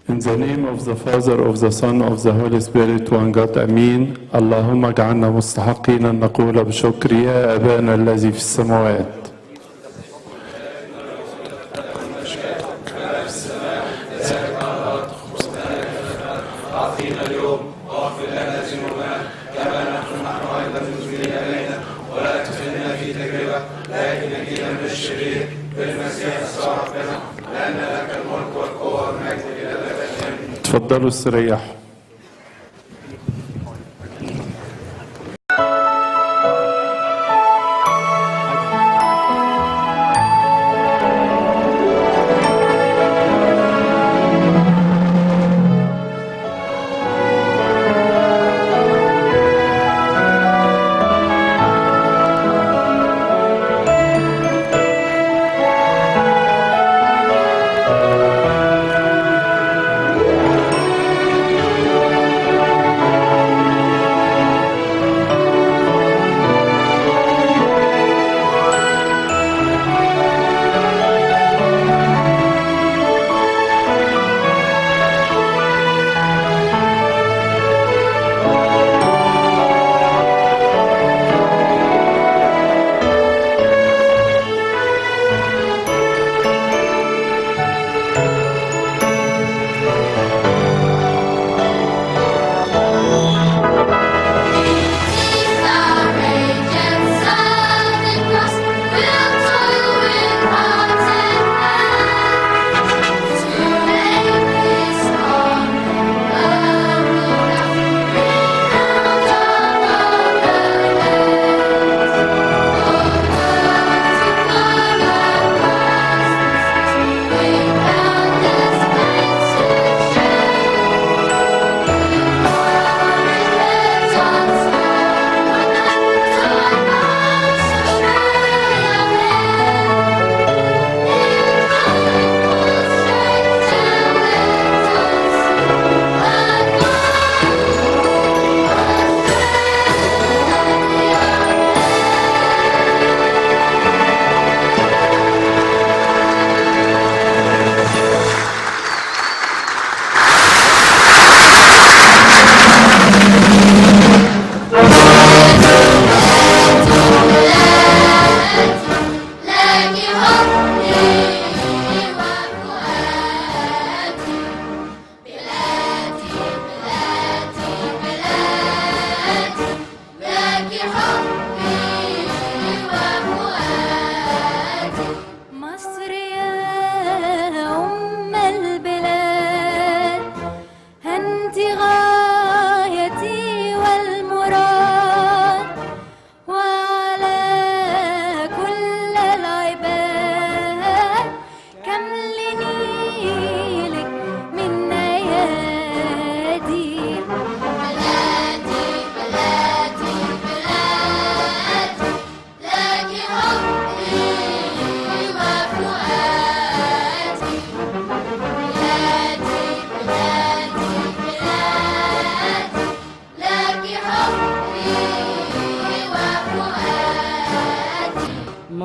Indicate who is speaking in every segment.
Speaker 1: In the name of the Father, of the Son, of the Holy Spirit, one God, Amen. اللهم اجعلنا مستحقين أن نقول بشكر يا أبانا الذي في السماوات.
Speaker 2: أعطينا اليوم واغفر لنا ذنوبنا كما نحن أيضا مذنبين إلينا ولا تدخلنا في تجربة لكن نجينا من الشرير بالمسيح الصالح لنا لأن لك الملك والقوة والمجد إلى الأبد.
Speaker 1: تفضلوا استريحوا.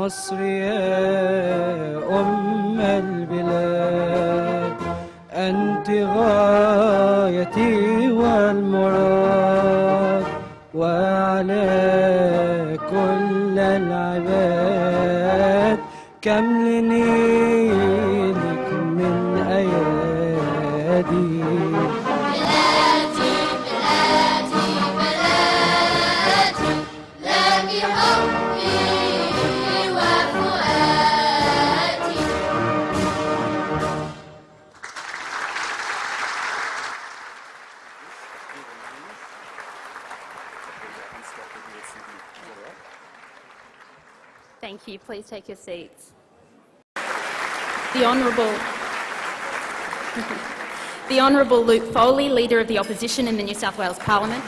Speaker 3: مصر يا أم البلاد، أنت غايتي والمراد، وعلى كل العباد كمل نيلك من أيادي.
Speaker 4: Thank you. Please take your seats. The Honourable Luke Foley, Leader of the Opposition in the New South Wales Parliament.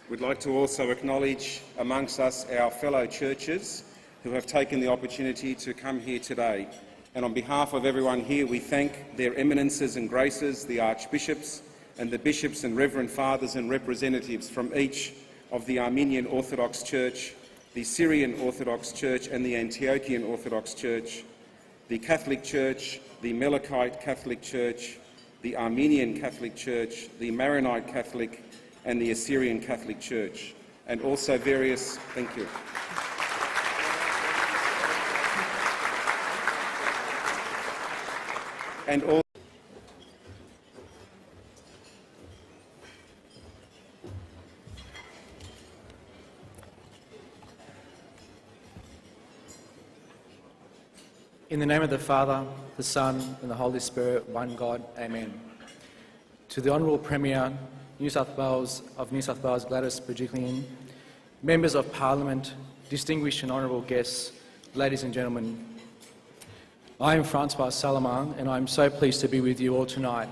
Speaker 5: We'd like to also acknowledge amongst us our fellow churches who have taken the opportunity to come here today. And on behalf of everyone here, we thank their eminences and graces, the archbishops and the bishops and reverend fathers and representatives from each of the Armenian Orthodox Church, the Syrian Orthodox Church and the Antiochian Orthodox Church, the Catholic Church, the Melkite Catholic Church, the Armenian Catholic Church, the Maronite Catholic and the Assyrian Catholic Church, and also various, thank you. And all
Speaker 6: In the name of the Father, the Son, and the Holy Spirit, one God, Amen. To the Honourable Premier, New South Wales Gladys Berejiklian, Members of Parliament, distinguished and honourable guests, ladies and gentlemen, I am Francois Salaman and I am so pleased to be with you all tonight.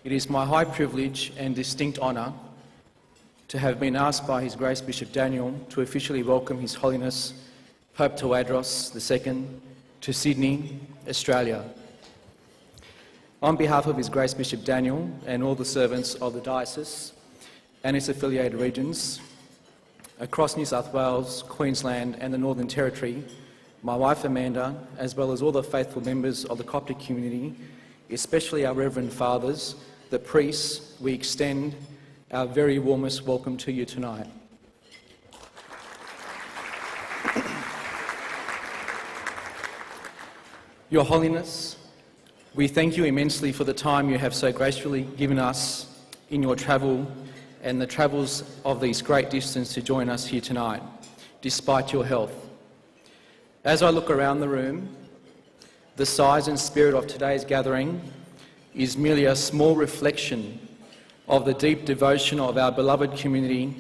Speaker 6: It is my high privilege and distinct honour to have been asked by His Grace Bishop Daniel to officially welcome His Holiness Pope Tawadros II to Sydney, Australia. On behalf of His Grace Bishop Daniel and all the servants of the diocese and its affiliated regions across New South Wales, Queensland and the Northern Territory, my wife Amanda, as well as all the faithful members of the Coptic community, especially our Reverend Fathers, the priests, we extend our very warmest welcome to you tonight. Your Holiness, we thank you immensely for the time you have so graciously given us in your travel and the travels of these great distance to join us here tonight, despite your health. As I look around the room, the size and spirit of today's gathering is merely a small reflection of the deep devotion of our beloved community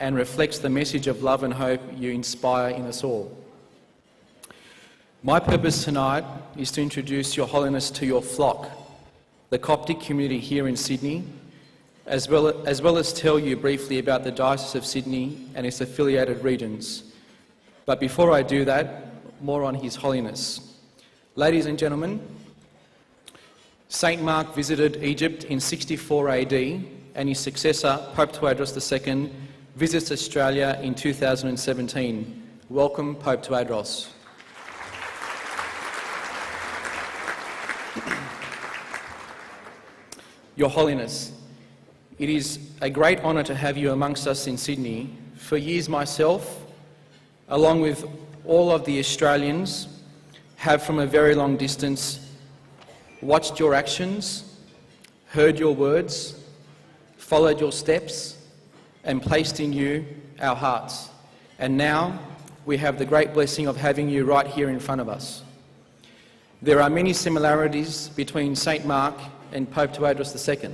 Speaker 6: and reflects the message of love and hope you inspire in us all. My purpose tonight is to introduce Your Holiness to your flock, the Coptic community here in Sydney, as well as tell you briefly about the Diocese of Sydney and its affiliated regions. But before I do that, more on His Holiness. Ladies and gentlemen, Saint Mark visited Egypt in 64 AD and his successor, Pope Tawadros II, visits Australia in 2017. Welcome, Pope Tawadros. Your Holiness, it is a great honour to have you amongst us in Sydney. For years myself, along with all of the Australians, have from a very long distance watched your actions, heard your words, followed your steps, and placed in you our hearts. And now we have the great blessing of having you right here in front of us. There are many similarities between St. Mark and Pope Tawadros II.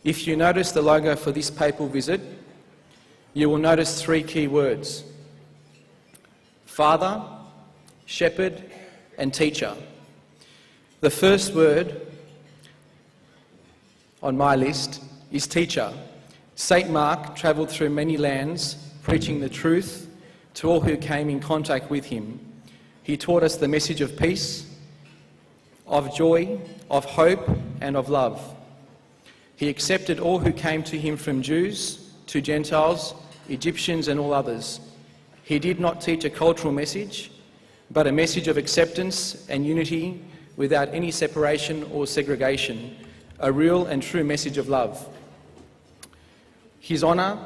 Speaker 6: If you notice the logo for this papal visit, you will notice three key words: Father, Shepherd, and Teacher. The first word on my list is teacher. St. Mark travelled through many lands, preaching the truth to all who came in contact with him. He taught us the message of peace, of joy, of hope, and of love. He accepted all who came to him, from Jews to Gentiles, Egyptians and all others. He did not teach a cultural message, but a message of acceptance and unity without any separation or segregation, a real and true message of love. His Honour,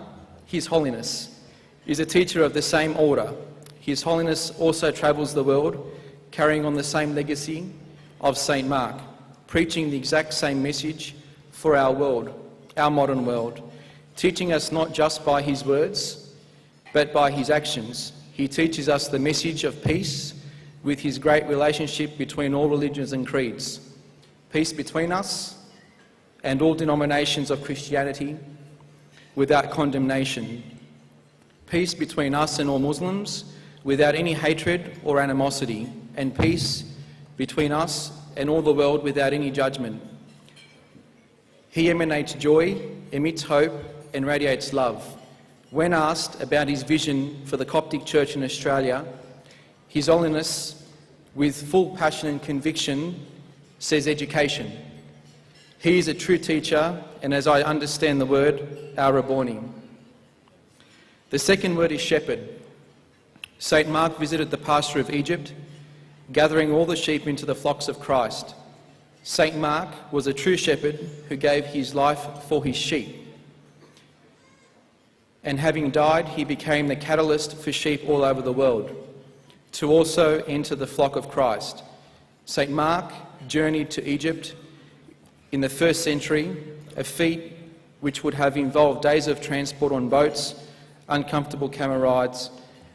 Speaker 6: His Holiness, is a teacher of the same order. His Holiness also travels the world, carrying on the same legacy of St. Mark, preaching the exact same message for our world, our modern world, teaching us not just by his words, but by his actions. He teaches us the message of peace with his great relationship between all religions and creeds. Peace between us and all denominations of Christianity without condemnation. Peace between us and all Muslims without any hatred or animosity. And peace between us and all the world without any judgment. He emanates joy, emits hope and radiates love. When asked about his vision for the Coptic Church in Australia, His Holiness, with full passion and conviction, says education. He is a true teacher, and as I understand the word, our Rabboni. The second word is shepherd. St. Mark visited the pasture of Egypt, gathering all the sheep into the flocks of Christ. St. Mark was a true shepherd who gave his life for his sheep. And having died, he became the catalyst for sheep all over the world to also enter the flock of Christ. St. Mark journeyed to Egypt in the 1st century, a feat which would have involved days of transport on boats, uncomfortable camel rides,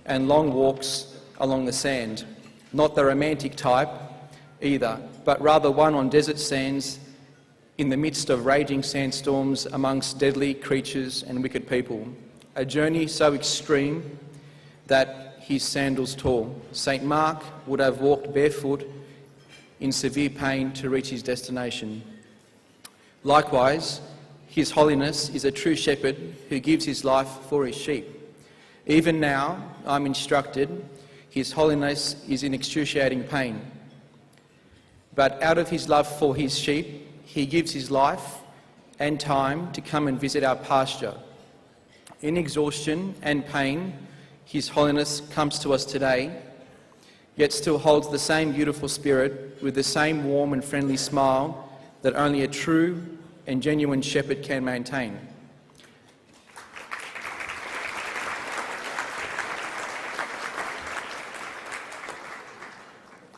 Speaker 6: and long walks along the sand. Not the romantic type either, but rather one on desert sands in the midst of raging sandstorms amongst deadly creatures and wicked people. A journey so extreme that his sandals tore. St. Mark would have walked barefoot in severe pain to reach his destination. Likewise, His Holiness is a true shepherd who gives his life for his sheep. Even now, I'm instructed, His Holiness is in excruciating pain. But out of his love for his sheep, he gives his life and time to come and visit our pasture. In exhaustion and pain, His Holiness comes to us today, yet still holds the same beautiful spirit with the same warm and friendly smile that only a true and genuine shepherd can maintain.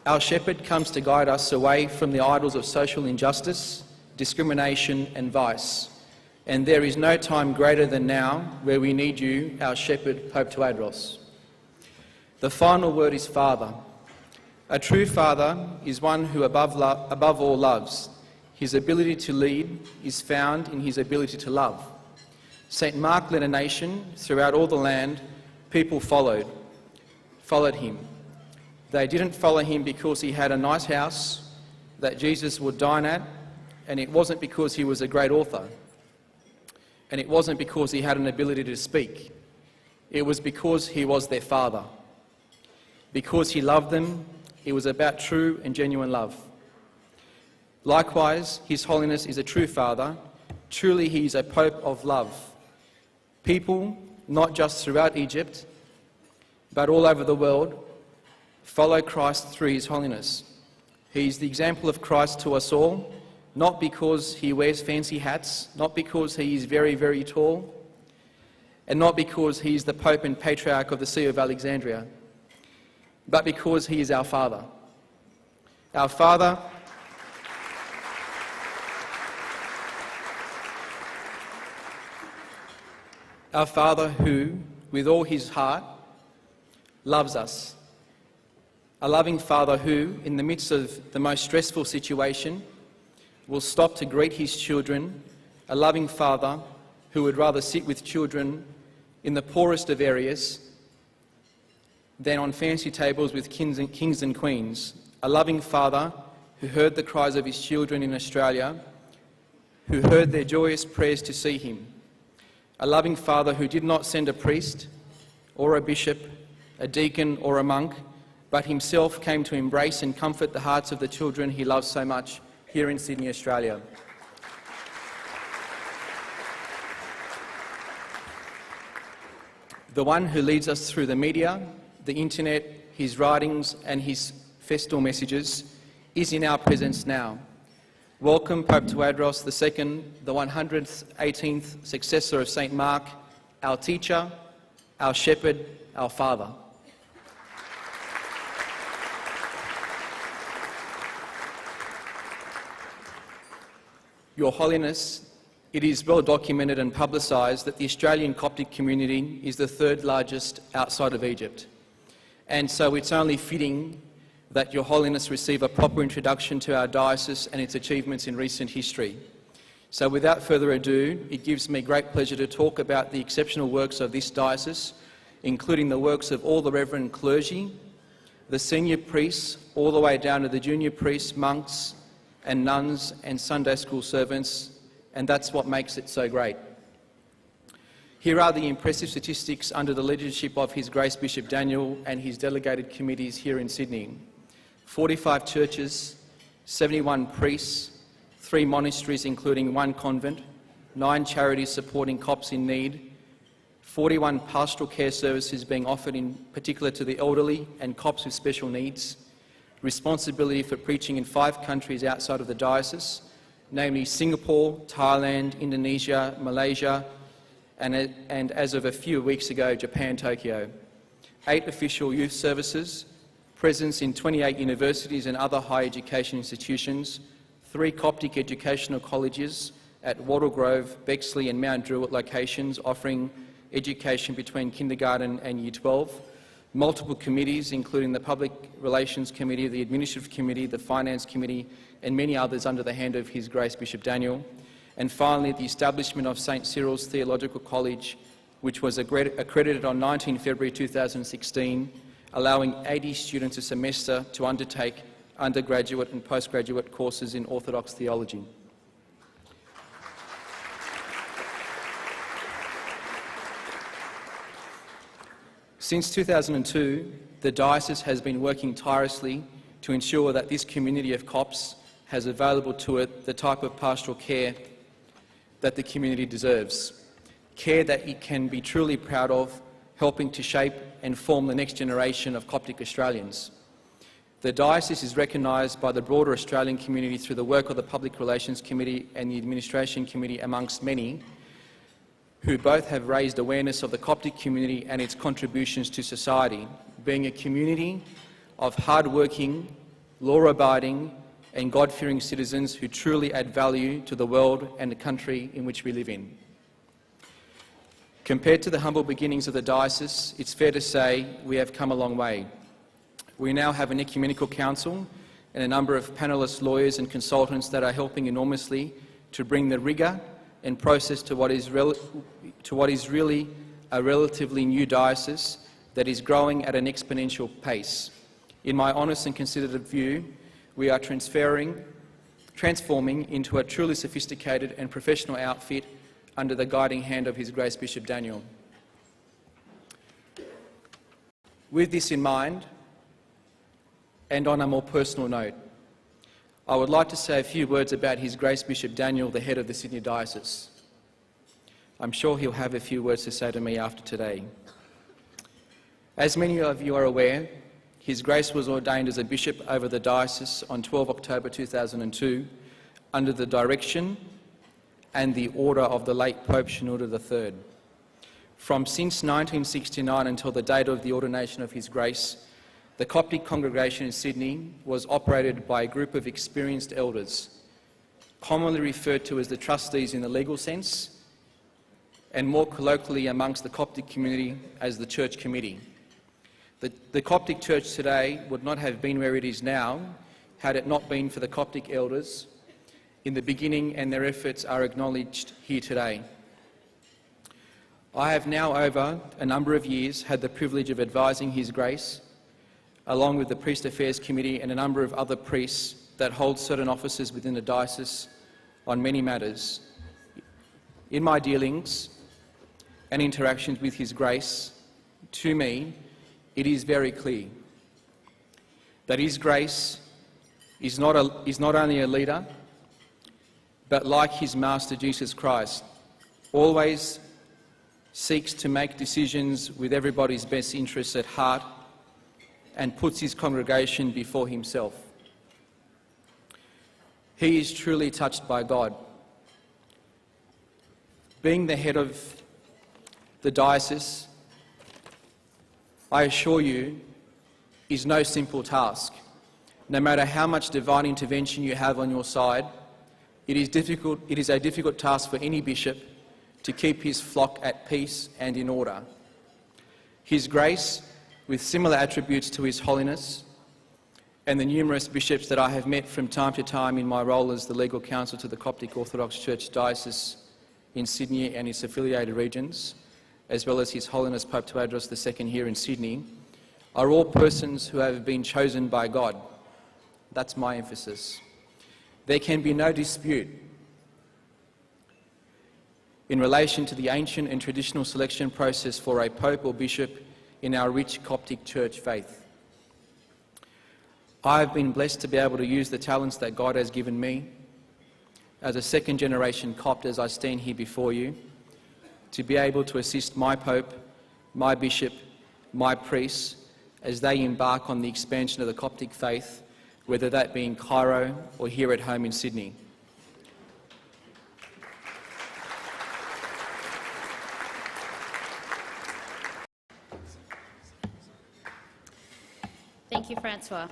Speaker 6: Our shepherd comes to guide us away from the idols of social injustice, discrimination and vice. And there is no time greater than now where we need you, our shepherd, Pope Tewodros. The final word is Father. A true father is one who above all loves. His ability to lead is found in his ability to love. St. Mark led a nation throughout all the land. People followed him. They didn't follow him because he had a nice house that Jesus would dine at, and it wasn't because he was a great author, and it wasn't because he had an ability to speak. It was because he was their father. Because he loved them, it was about true and genuine love. Likewise, His Holiness is a true father. Truly, he is a Pope of love. People, not just throughout Egypt, but all over the world, follow Christ through His Holiness. He is the example of Christ to us all, not because he wears fancy hats, not because he is very, very tall, and not because he is the Pope and Patriarch of the See of Alexandria, but because he is our Father. Our Father who, with all his heart, loves us. A loving Father who, in the midst of the most stressful situation, will stop to greet his children. A loving Father who would rather sit with children in the poorest of areas than on fancy tables with kings and queens. A loving Father who heard the cries of his children in Australia, who heard their joyous prayers to see him. A loving Father who did not send a priest or a bishop, a deacon or a monk, but himself came to embrace and comfort the hearts of the children he loves so much here in Sydney, Australia. the one who leads us through the media, the internet, his writings and his festal messages, is in our presence now. Welcome Pope Tewodros II, the 118th successor of St. Mark, our teacher, our shepherd, our father. Your Holiness, it is well documented and publicised that the Australian Coptic community is the third largest outside of Egypt. And so it's only fitting that Your Holiness receive a proper introduction to our diocese and its achievements in recent history. So without further ado, it gives me great pleasure to talk about the exceptional works of this diocese, including the works of all the reverend clergy, the senior priests, all the way down to the junior priests, monks and nuns and Sunday school servants, and that's what makes it so great. Here are the impressive statistics under the leadership of His Grace Bishop Daniel and his delegated committees here in Sydney. 45 churches, 71 priests, 3 monasteries including 1 convent, 9 charities supporting COPs in need, 41 pastoral care services being offered in particular to the elderly and COPs with special needs, responsibility for preaching in 5 countries outside of the diocese, namely Singapore, Thailand, Indonesia, Malaysia, and as of a few weeks ago, Japan, Tokyo. 8 official youth services, presence in 28 universities and other higher education institutions, 3 Coptic educational colleges at Wattle Grove, Bexley and Mount Druitt locations offering education between kindergarten and Year 12, multiple committees including the Public Relations Committee, the Administrative Committee, the Finance Committee and many others under the hand of His Grace Bishop Daniel, and finally the establishment of St Cyril's Theological College, which was accredited on 19 February 2016, allowing 80 students a semester to undertake undergraduate and postgraduate courses in Orthodox theology. Since 2002, the diocese has been working tirelessly to ensure that this community of COPs has available to it the type of pastoral care that the community deserves, care that it can be truly proud of, helping to shape and form the next generation of Coptic Australians. The diocese is recognised by the broader Australian community through the work of the Public Relations Committee and the Administration Committee, amongst many, who both have raised awareness of the Coptic community and its contributions to society, being a community of hard-working, law-abiding and God-fearing citizens who truly add value to the world and the country in which we live in. Compared to the humble beginnings of the diocese, it's fair to say we have come a long way. We now have an ecumenical council and a number of panellist lawyers and consultants that are helping enormously to bring the rigour and process to what is really a relatively new diocese that is growing at an exponential pace. In my honest and considered view, we are transforming into a truly sophisticated and professional outfit under the guiding hand of His Grace Bishop Daniel. With this in mind, and on a more personal note, I would like to say a few words about His Grace Bishop Daniel, the head of the Sydney Diocese. I'm sure he'll have a few words to say to me after today. As many of you are aware, His Grace was ordained as a bishop over the diocese on 12 October 2002 under the direction and the order of the late Pope Shenouda III. Since 1969 until the date of the ordination of His Grace, the Coptic congregation in Sydney was operated by a group of experienced elders, commonly referred to as the trustees in the legal sense, and more colloquially amongst the Coptic community as the Church Committee. The Coptic Church today would not have been where it is now had it not been for the Coptic elders in the beginning, and their efforts are acknowledged here today. I have now over a number of years had the privilege of advising His Grace, along with the Priest Affairs Committee and a number of other priests that hold certain offices within the diocese on many matters. In my dealings and interactions with His Grace, to me, it is very clear that His Grace is not only a leader, but like His Master Jesus Christ, always seeks to make decisions with everybody's best interests at heart, and puts his congregation before himself. He is truly touched by God. Being the head of the diocese, I assure you, is no simple task. No matter how much divine intervention you have on your side, it is a difficult task for any bishop to keep his flock at peace and in order. His Grace, with similar attributes to His Holiness, and the numerous bishops that I have met from time to time in my role as the legal counsel to the Coptic Orthodox Church Diocese in Sydney and its affiliated regions, as well as His Holiness Pope Tawadros II here in Sydney, are all persons who have been chosen by God. That's my emphasis. There can be no dispute in relation to the ancient and traditional selection process for a pope or bishop in our rich Coptic church faith. I have been blessed to be able to use the talents that God has given me as a second-generation Copt as I stand here before you, to be able to assist my pope, my bishop, my priests, as they embark on the expansion of the Coptic faith, whether that be in Cairo or here at home in Sydney.
Speaker 4: Thank you, Francois.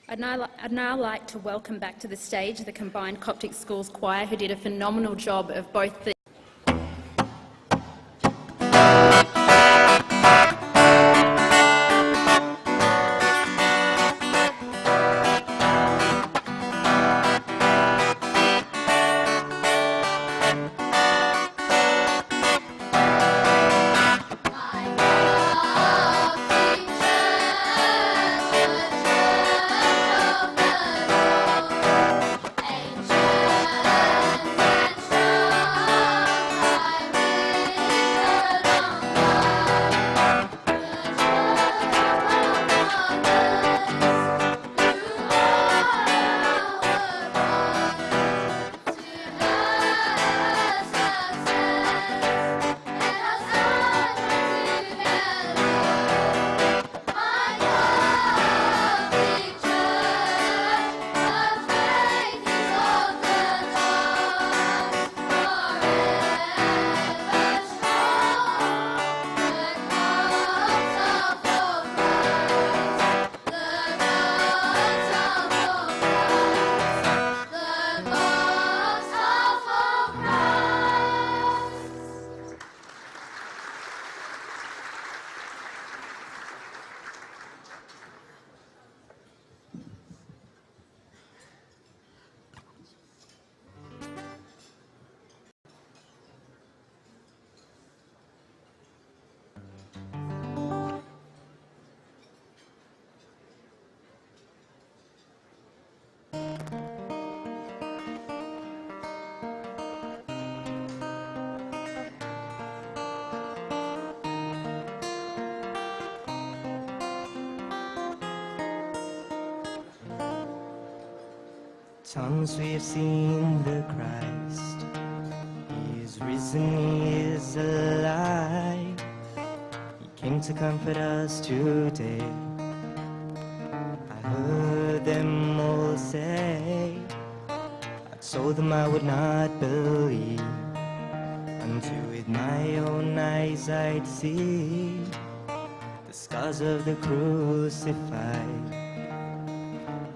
Speaker 4: I'd now like to welcome back to the stage the Combined Coptic Schools Choir, who did a phenomenal job of both the
Speaker 7: Tongues we have seen the Christ, He is risen, He is alive. He came to comfort us today. I heard them all say, I told them I would not believe until with my own eyes I'd see the scars of the crucified.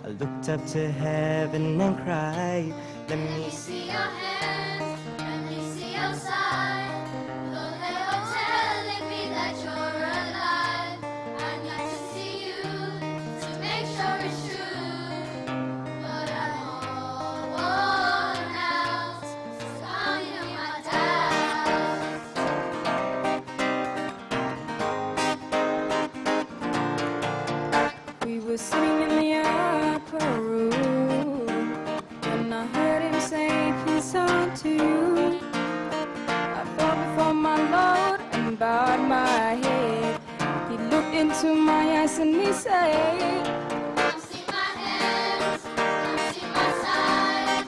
Speaker 7: I looked up to heaven and cried, let me
Speaker 8: see your hands, let me see your side. Lord, they are telling me that you're alive. I need to see you to make sure it's true. But I'm all worn out, scanning my doubts.
Speaker 9: We were sitting in the upper room when I heard him say, peace unto you. I fell before my Lord and bowed my head. He looked into my eyes and he said,
Speaker 8: Come see my hands, come see my side.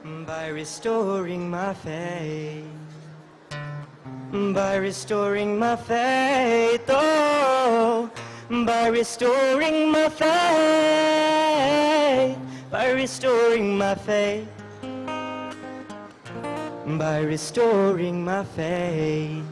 Speaker 7: by restoring my faith, by restoring my faith, oh, by restoring my faith, by restoring my faith, by restoring my faith.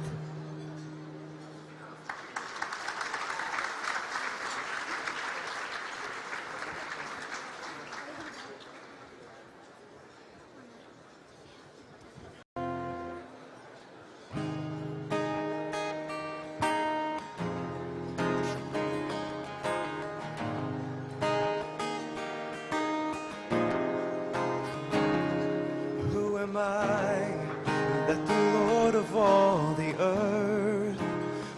Speaker 2: Who am I that the Lord of all the earth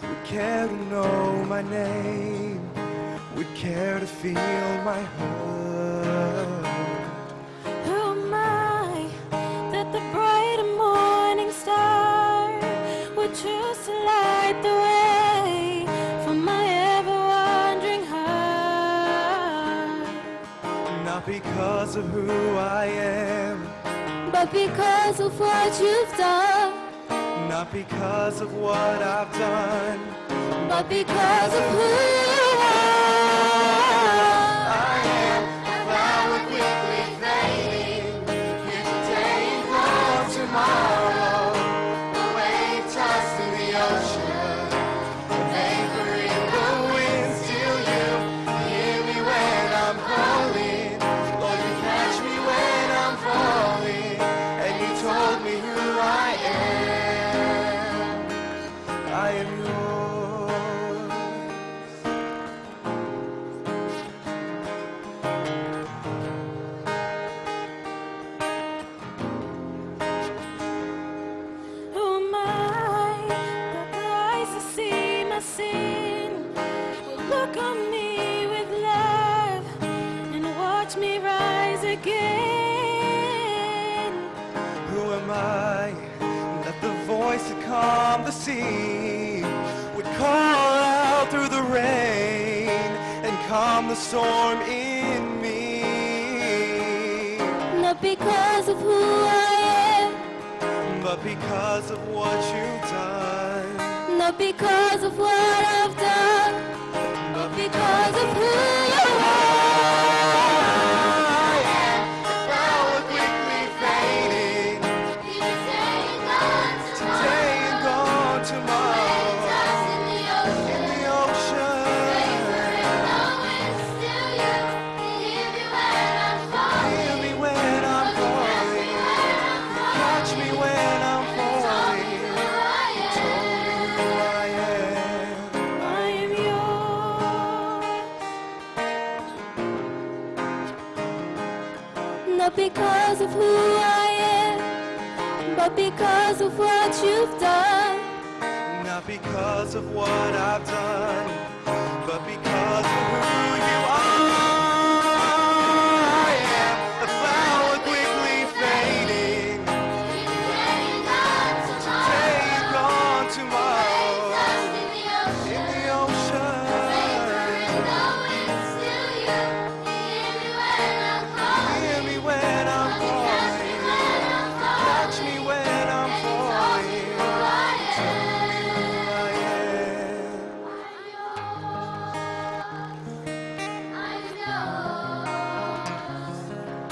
Speaker 2: would care to know my name, would care to feel my hurt?
Speaker 9: Who am I that the bright and morning star would choose to light the way for my ever-wandering heart?
Speaker 2: Not because of who I am,
Speaker 9: But because of what you've done,
Speaker 2: not because of what I've done,
Speaker 9: but because of who you are.
Speaker 2: I am a flower quickly fading, here today and gone tomorrow. The wave tossed in the ocean, the vapor in the wind. Still you hear me when I'm calling. Lord, you catch me when I'm falling, and you told me who I am. I am yours.
Speaker 9: Who am I that the eyes have seen my sin will look on me with love and watch me rise again?
Speaker 2: Who am I that the voice that calmed the sea would call out through the rain and calm the storm in me?
Speaker 9: Not because of who I am,
Speaker 2: But because of what you've done,
Speaker 9: not because of what I've done, but because of who you are.
Speaker 2: I am a flower quickly fading,
Speaker 8: Today and gone
Speaker 2: today and gone tomorrow.
Speaker 8: tossed in the ocean.
Speaker 2: In the ocean,
Speaker 8: Still you hear me when I'm falling.
Speaker 2: hear me when I'm falling. Catch me when I'm falling. Told me who I am.
Speaker 9: I am yours. Not because of who I am, but because of what you've done.
Speaker 2: Not because of what I've done, but because of who you are. I am a flower quickly fading, today and gone tomorrow. In the ocean, hear me when I'm falling. Catch me when I'm falling. Tell me who I am.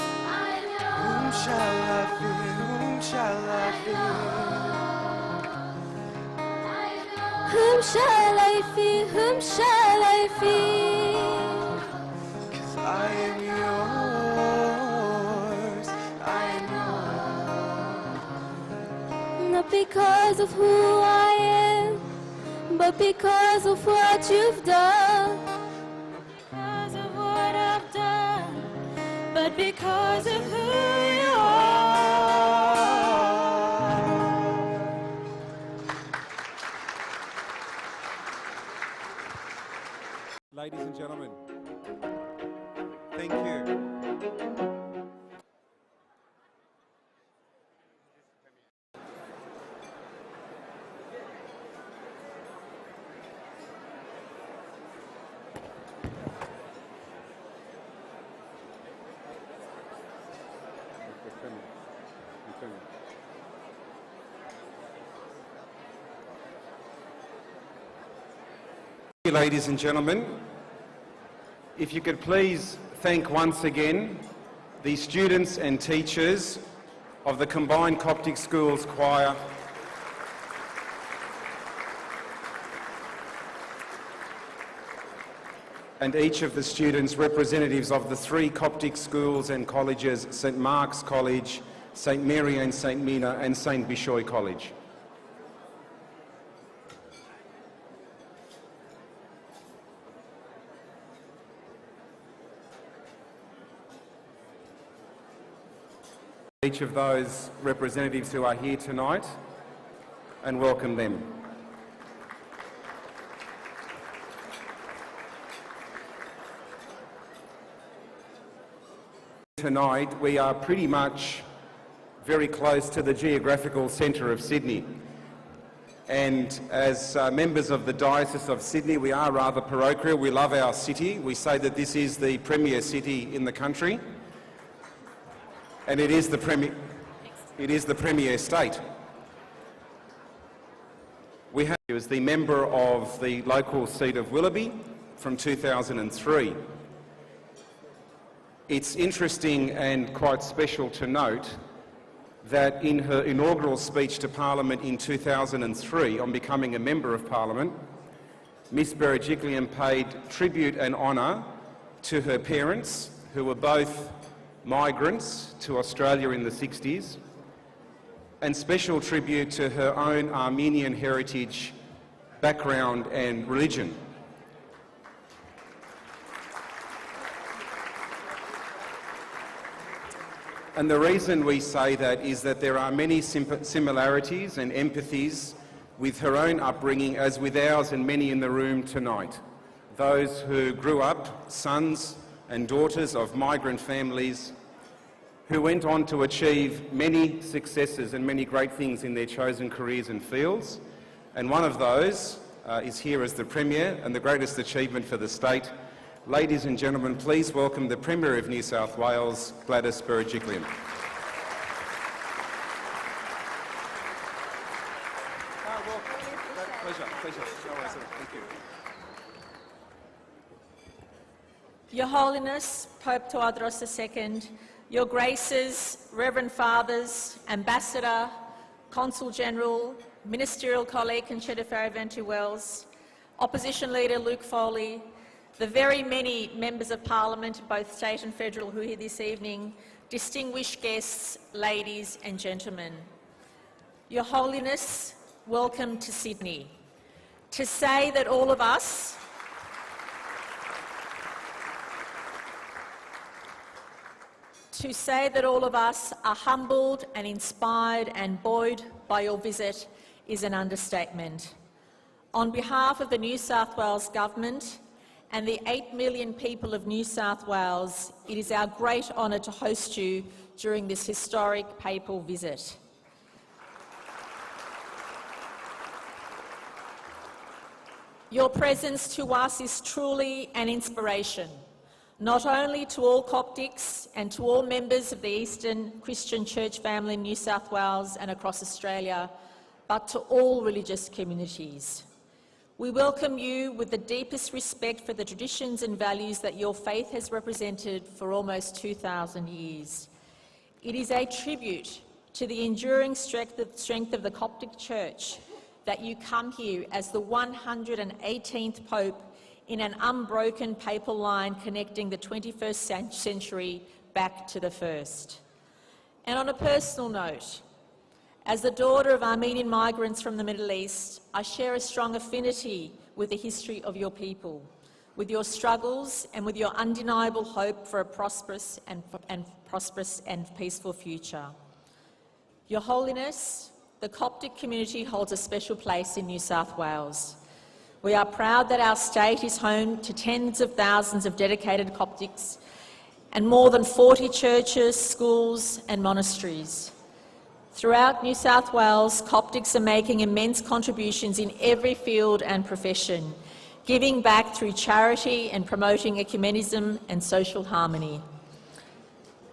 Speaker 2: Whom shall I fear? Whom shall I fear?
Speaker 9: Whom shall I fear? Whom shall I fear?
Speaker 2: 'Cause I am yours. I am yours.
Speaker 9: Not because of who I am, but because of what you've done. Because of what I've done, but because of who you are.
Speaker 5: Ladies and gentlemen, thank you. Ladies and gentlemen, if you could please thank once again the students and teachers of the Combined Coptic Schools Choir and each of the students representatives of the 3 Coptic schools and colleges, St Mark's College, St Mary and St Mina and St Bishoy College. Each of those representatives who are here tonight and welcome them. Tonight we are pretty much very close to the geographical centre of Sydney, and as members of the Diocese of Sydney we are rather parochial. We love our city. We say that this is the premier city in the country. And it is the premier state. We have you as the member of the local seat of Willoughby from 2003. It's interesting and quite special to note that in her inaugural speech to Parliament in 2003 on becoming a Member of Parliament, Miss Berejiklian paid tribute and honour to her parents, who were both migrants to Australia in the 60s, and special tribute to her own Armenian heritage, background and religion. And the reason we say that is that there are many similarities and empathies with her own upbringing as with ours and many in the room tonight. Those who grew up sons and daughters of migrant families who went on to achieve many successes and many great things in their chosen careers and fields. And one of those is here as the Premier and the greatest achievement for the state. Ladies and gentlemen, please welcome the Premier of New South Wales, Qdasة Berejiklian. Pleasure. Thank you.
Speaker 10: Your Holiness, Pope Tawadros II, Your Graces, Reverend Fathers, Ambassador, Consul General, Ministerial colleague Conchita Faraventu Wells, Opposition Leader Luke Foley, the very many members of Parliament, both state and federal, who are here this evening, distinguished guests, ladies and gentlemen. Your Holiness, welcome to Sydney. To say that all of us are humbled and inspired and buoyed by your visit is an understatement. On behalf of the New South Wales Government and the 8 million people of New South Wales, it is our great honour to host you during this historic papal visit. Your presence to us is truly an inspiration, not only to all Coptics and to all members of the Eastern Christian Church family in New South Wales and across Australia, but to all religious communities. We welcome you with the deepest respect for the traditions and values that your faith has represented for almost 2,000 years. It is a tribute to the enduring strength of the Coptic Church that you come here as the 118th Pope in an unbroken papal line connecting the 21st century back to the first. And on a personal note, as the daughter of Armenian migrants from the Middle East, I share a strong affinity with the history of your people, with your struggles and with your undeniable hope for a prosperous and peaceful future. Your Holiness, the Coptic community holds a special place in New South Wales. We are proud that our state is home to tens of thousands of dedicated Coptics and more than 40 churches, schools and monasteries. Throughout New South Wales, Coptics are making immense contributions in every field and profession, giving back through charity and promoting ecumenism and social harmony.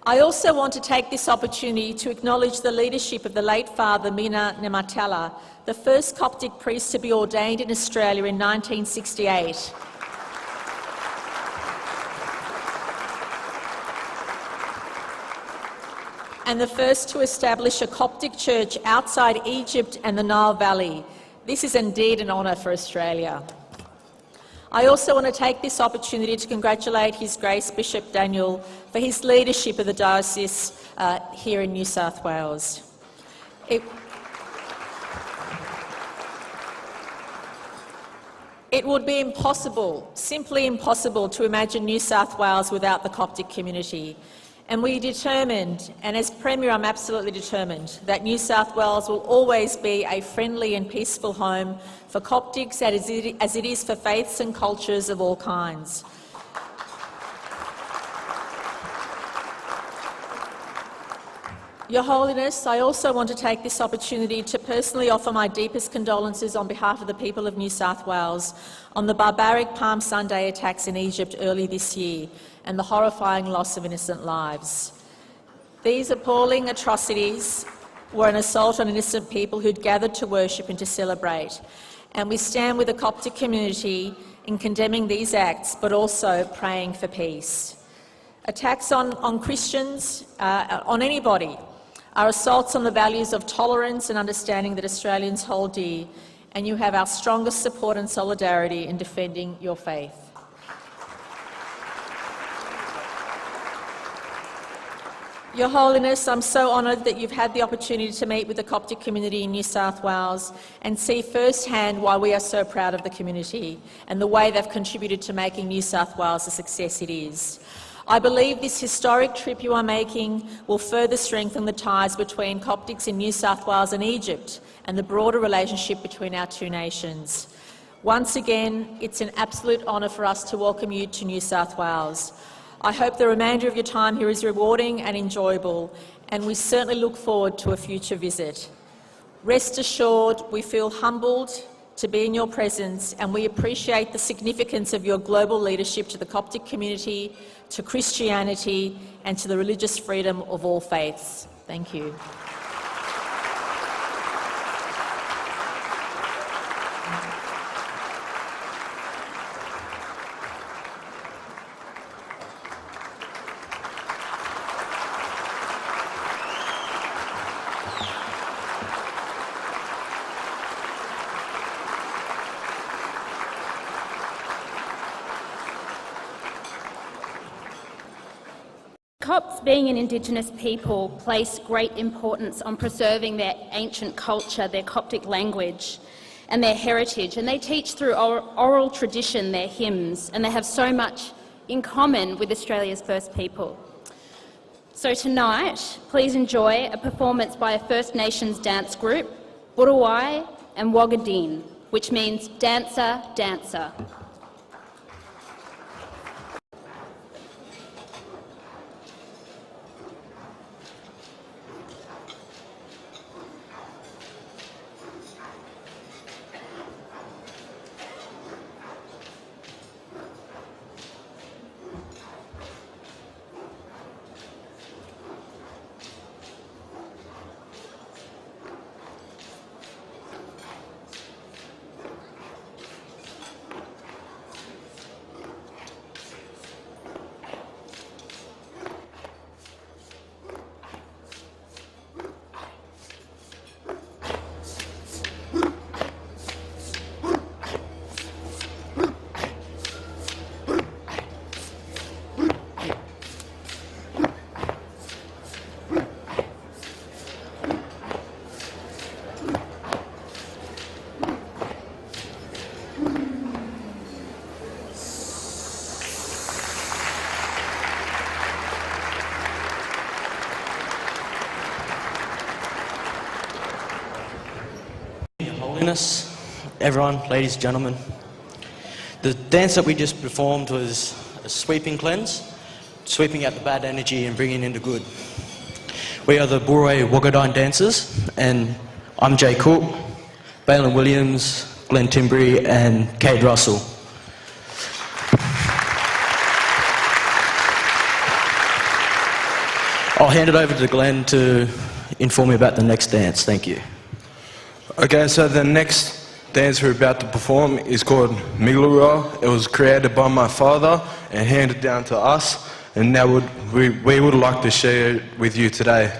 Speaker 10: I also want to take this opportunity to acknowledge the leadership of the late Father Mina Nematala, the first Coptic priest to be ordained in Australia in 1968. And the first to establish a Coptic church outside Egypt and the Nile Valley. This is indeed an honour for Australia. I also want to take this opportunity to congratulate His Grace Bishop Daniel for his leadership of the diocese here in New South Wales. It would be impossible, simply impossible, to imagine New South Wales without the Coptic community. And we're determined, and as Premier I'm absolutely determined, that New South Wales will always be a friendly and peaceful home for Coptics as it is for faiths and cultures of all kinds. Your Holiness, I also want to take this opportunity to personally offer my deepest condolences on behalf of the people of New South Wales on the barbaric Palm Sunday attacks in Egypt early this year and the horrifying loss of innocent lives. These appalling atrocities were an assault on innocent people who'd gathered to worship and to celebrate. And we stand with the Coptic community in condemning these acts, but also praying for peace. Attacks on Christians, on anybody, are assaults on the values of tolerance and understanding that Australians hold dear, and you have our strongest support and solidarity in defending your faith. Your Holiness, I'm so honoured that you've had the opportunity to meet with the Coptic community in New South Wales and see firsthand why we are so proud of the community and the way they've contributed to making New South Wales the success it is. I believe this historic trip you are making will further strengthen the ties between Coptics in New South Wales and Egypt and the broader relationship between our two nations. Once again, it's an absolute honour for us to welcome you to New South Wales. I hope the remainder of your time here is rewarding and enjoyable, and we certainly look forward to a future visit. Rest assured, we feel humbled to be in your presence, and we appreciate the significance of your global leadership to the Coptic community, to Christianity, and to the religious freedom of all faiths. Thank you.
Speaker 4: Copts, being an Indigenous people, place great importance on preserving their ancient culture, their Coptic language and their heritage, and they teach through oral tradition their hymns, and they have so much in common with Australia's First People. So tonight, please enjoy a performance by a First Nations dance group, Burrawai and Wagadeen, which means dancer, dancer.
Speaker 7: Everyone, ladies and gentlemen, the dance that we just performed was a sweeping cleanse, sweeping out the bad energy and bringing in the good. We are the Burrawai Wagadine dancers, and I'm Jay Cook, Balin Williams, Glenn Timbry and Cade Russell.
Speaker 11: I'll hand it over to Glenn to inform me about the next dance. Thank you.
Speaker 12: Okay, so the next dance we're about to perform is called Miglura. It was created by my father and handed down to us, and now we would like to share it with you today.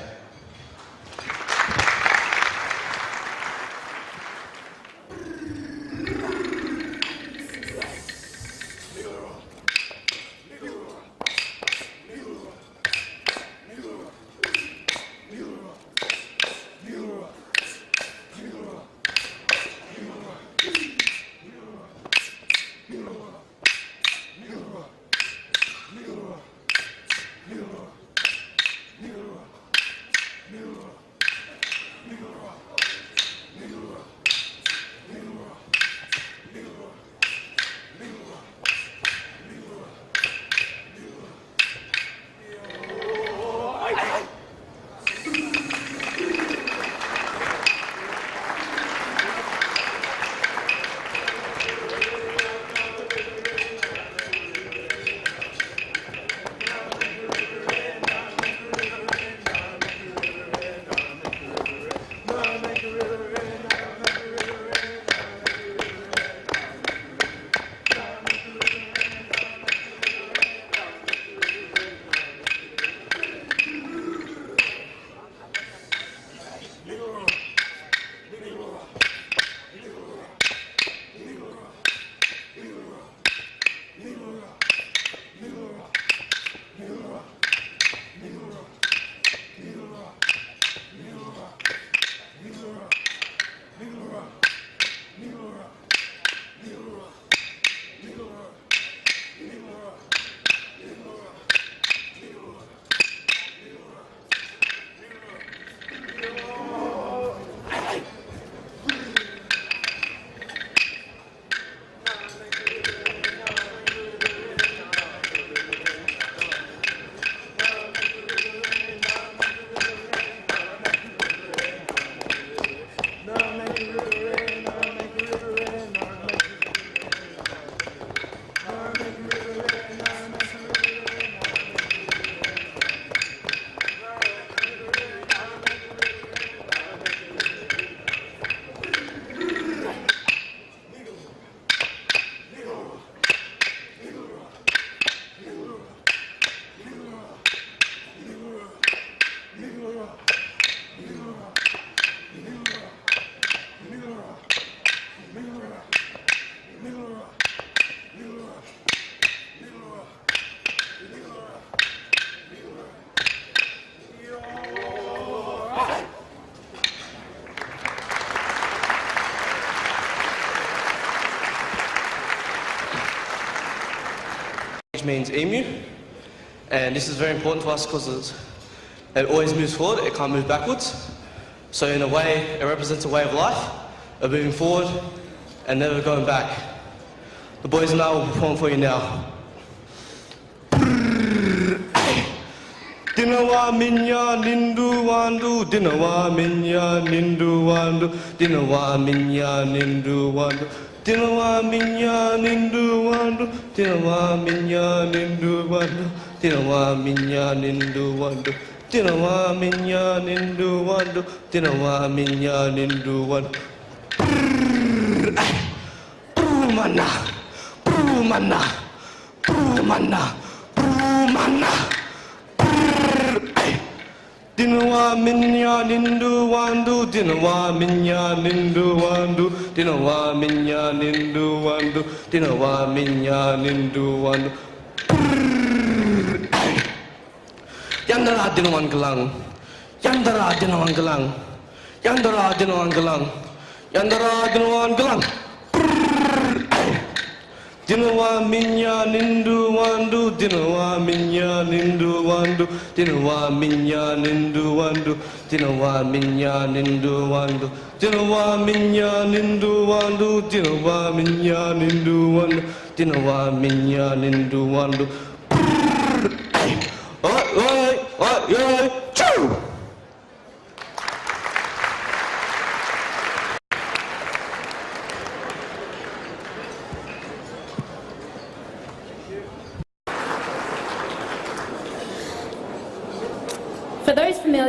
Speaker 13: Means emu, and this is very important to us because it always moves forward, it can't move backwards. So in a way, it represents a way of life, of moving forward and never going back. The boys and I will perform for you now. Dinawa minya nindu wandu, dinawa minya nindu wandu, dinawa minya nindu wandu. Dinawa minya nindu wandu, dinawa minya nindu wandu, dinawa minya nindu wandu, dinawa minya nindu wandu, dinawa minya nindu wandu. Brumana, brumana, brumana, brumana. Dinawa minya nindu wandu, dinawa minya nindu wandu, dinawa minya nindu wandu, dinawa minya nindu wandu. Yandara dinawan gelang, yandara dinawan gelang, yandara dinawan gelang, yandara dinawan gelang. Dinawa minya nindu wandu, dinawa minya nindu wandu, dinawa minya nindu wandu, dinawa minya nindu wandu, dinawa minya nindu wandu, dinawa minya nindu wandu, dinawa minya nindu wandu. Oi, choo!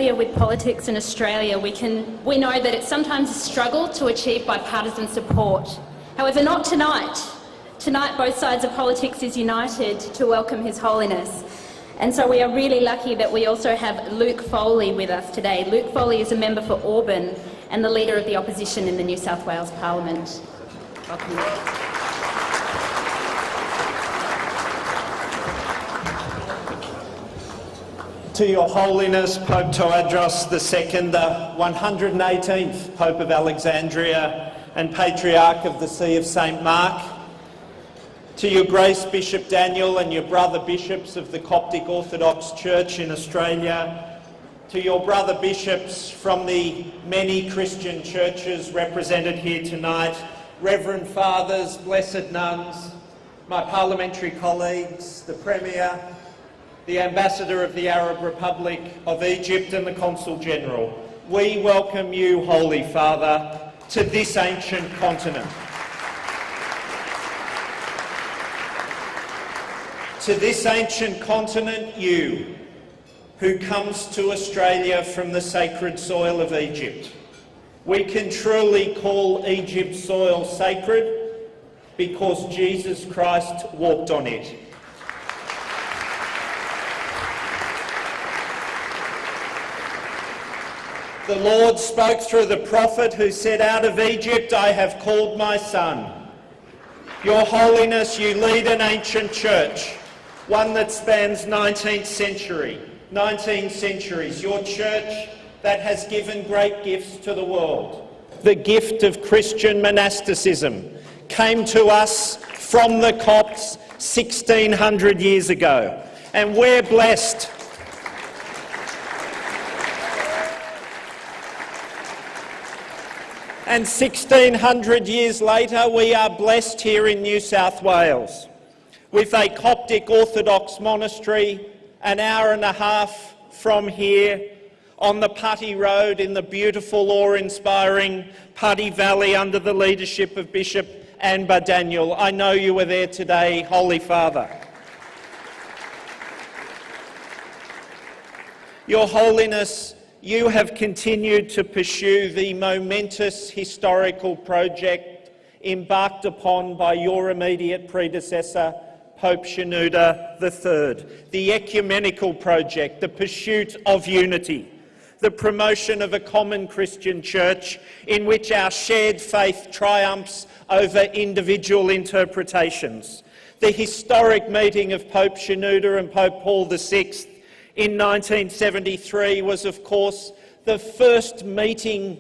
Speaker 4: familiar with politics in Australia, we know that it's sometimes a struggle to achieve bipartisan support. However, not tonight. Tonight, both sides of politics is united to welcome His Holiness. And so we are really lucky that we also have Luke Foley with us today. Luke Foley is a member for Auburn and the Leader of the Opposition in the New South Wales Parliament.
Speaker 14: To Your Holiness, Pope Tawadros II, the 118th Pope of Alexandria and Patriarch of the See of St. Mark, to Your Grace Bishop Daniel and your brother bishops of the Coptic Orthodox Church in Australia, to your brother bishops from the many Christian churches represented here tonight, Reverend Fathers, Blessed Nuns, my parliamentary colleagues, the Premier, the Ambassador of the Arab Republic of Egypt and the Consul General, we welcome you, Holy Father, to this ancient continent. To this ancient continent, you, who comes to Australia from the sacred soil of Egypt. We can truly call Egypt's soil sacred because Jesus Christ walked on it. The Lord spoke through the prophet who said, "Out of Egypt I have called my son." Your Holiness, you lead an ancient church, one that spans 19 centuries. Your church that has given great gifts to the world. The gift of Christian monasticism came to us from the Copts 1600 years ago, and we're blessed. And 1600 years later, we are blessed here in New South Wales with a Coptic Orthodox monastery an hour and a half from here on the Putty Road in the beautiful, awe-inspiring Putty Valley under the leadership of Bishop Anbar Daniel. I know you were there today, Holy Father. Your Holiness, you have continued to pursue the momentous historical project embarked upon by your immediate predecessor, Pope Shenouda III, the ecumenical project, the pursuit of unity, the promotion of a common Christian church in which our shared faith triumphs over individual interpretations. The historic meeting of Pope Shenouda and Pope Paul VI in 1973 was, of course, the first meeting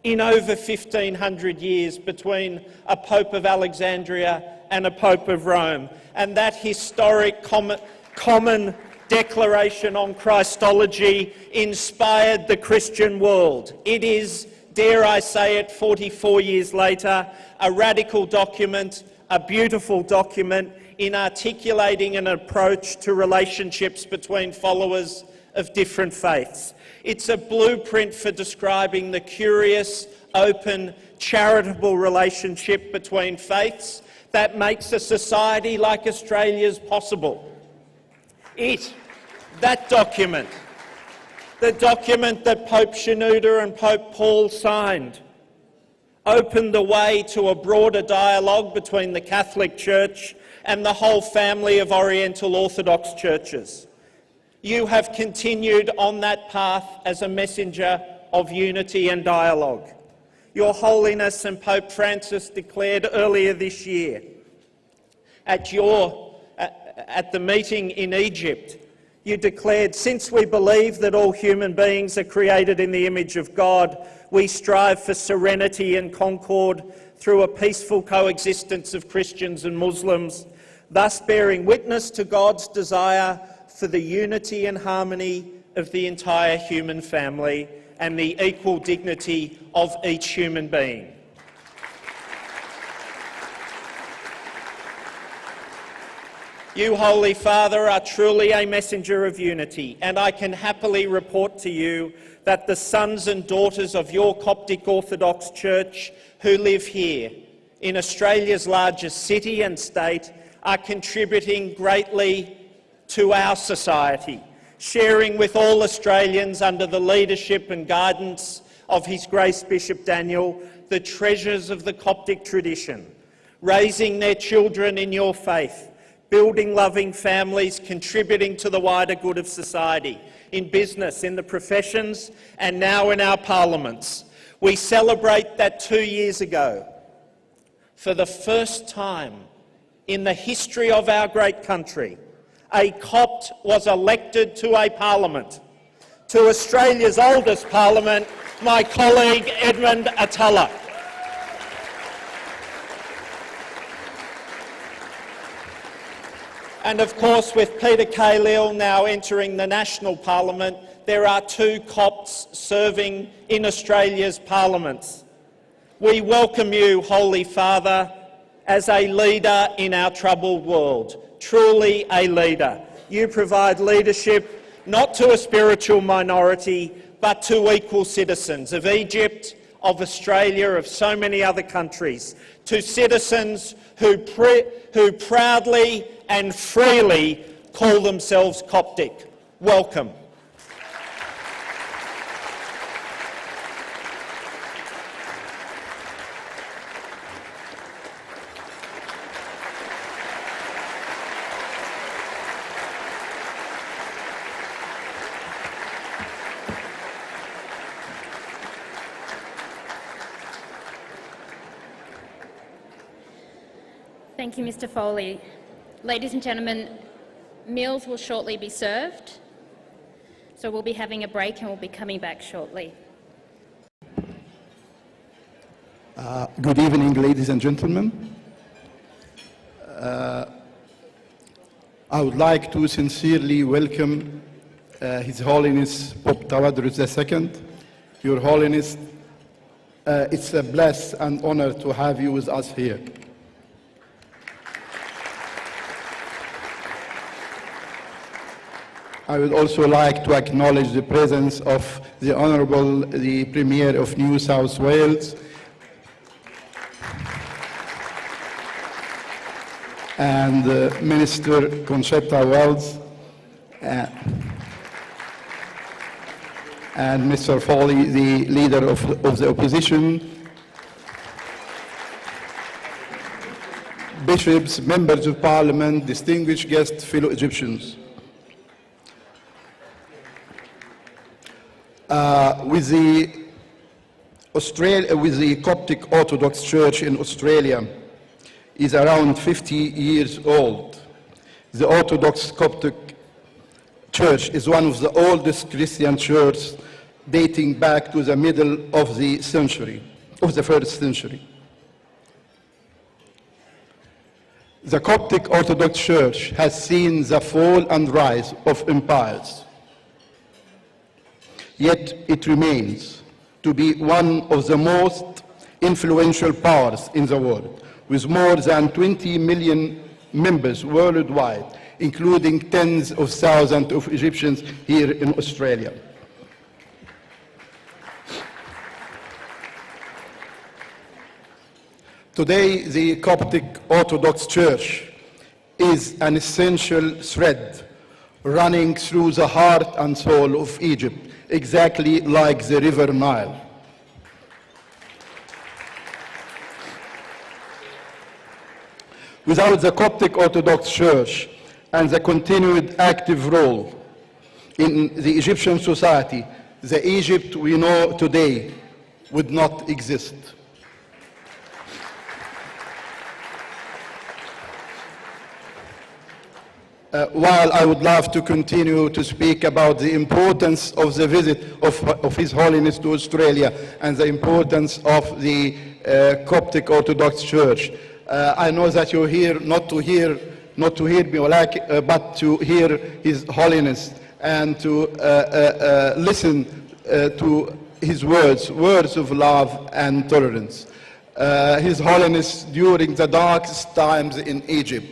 Speaker 14: in over 1500 years between a Pope of Alexandria and a Pope of Rome. And that historic common declaration on Christology inspired the Christian world. It is, dare I say it, 44 years later, a radical document, a beautiful document in articulating an approach to relationships between followers of different faiths. It's a blueprint for describing the curious, open, charitable relationship between faiths that makes a society like Australia's possible. That document, the document that Pope Shenouda and Pope Paul signed, opened the way to a broader dialogue between the Catholic Church and the whole family of Oriental Orthodox churches. You have continued on that path as a messenger of unity and dialogue. Your Holiness and Pope Francis declared earlier this year at the meeting in Egypt, you declared, "Since we believe that all human beings are created in the image of God, we strive for serenity and concord through a peaceful coexistence of Christians and Muslims, thus bearing witness to God's desire for the unity and harmony of the entire human family and the equal dignity of each human being." You, Holy Father, are truly a messenger of unity, and I can happily report to you that the sons and daughters of your Coptic Orthodox Church who live here in Australia's largest city and state are contributing greatly to our society, sharing with all Australians under the leadership and guidance of His Grace Bishop Daniel the treasures of the Coptic tradition, raising their children in your faith, building loving families, contributing to the wider good of society, in business, in the professions, and now in our parliaments. We celebrate that 2 years ago, for the first time in the history of our great country, a Copt was elected to a parliament, to Australia's oldest parliament, my colleague Edmund Atalla. And of course, with Peter Khalil now entering the national parliament, there are 2 Copts serving in Australia's parliaments. We welcome you, Holy Father, as a leader in our troubled world, truly a leader. You provide leadership not to a spiritual minority, but to equal citizens of Egypt, of Australia, of so many other countries, to citizens who proudly and freely call themselves Coptic. Welcome.
Speaker 4: Thank you, Mr. Foley. Ladies and gentlemen, meals will shortly be served, so we'll be having a break and we'll be coming back shortly.
Speaker 15: Good evening, ladies and gentlemen. I would like to sincerely welcome His Holiness Pope Tawadros II. Your Holiness, it's a bless and honor to have you with us here. I would also like to acknowledge the presence of the Honourable the Premier of New South Wales and Minister Conchetta Wells and Mr. Foley, the Leader of the Opposition, bishops, members of Parliament, distinguished guests, fellow Egyptians. With the Coptic Orthodox Church in Australia is around 50 years old. The Orthodox Coptic Church is one of the oldest Christian churches dating back to the middle of the first century. The Coptic Orthodox Church has seen the fall and rise of empires. Yet it remains to be one of the most influential powers in the world, with more than 20 million members worldwide, including tens of thousands of Egyptians here in Australia. Today, the Coptic Orthodox Church is an essential thread running through the heart and soul of Egypt, exactly like the River Nile. Without the Coptic Orthodox Church and the continued active role in the Egyptian society, the Egypt we know today would not exist. While I would love to continue to speak about the importance of the visit of His Holiness to Australia and the importance of the Coptic Orthodox Church, I know that you're here not to hear me, but to hear His Holiness and to listen to his words of love and tolerance. His Holiness, during the darkest times in Egypt,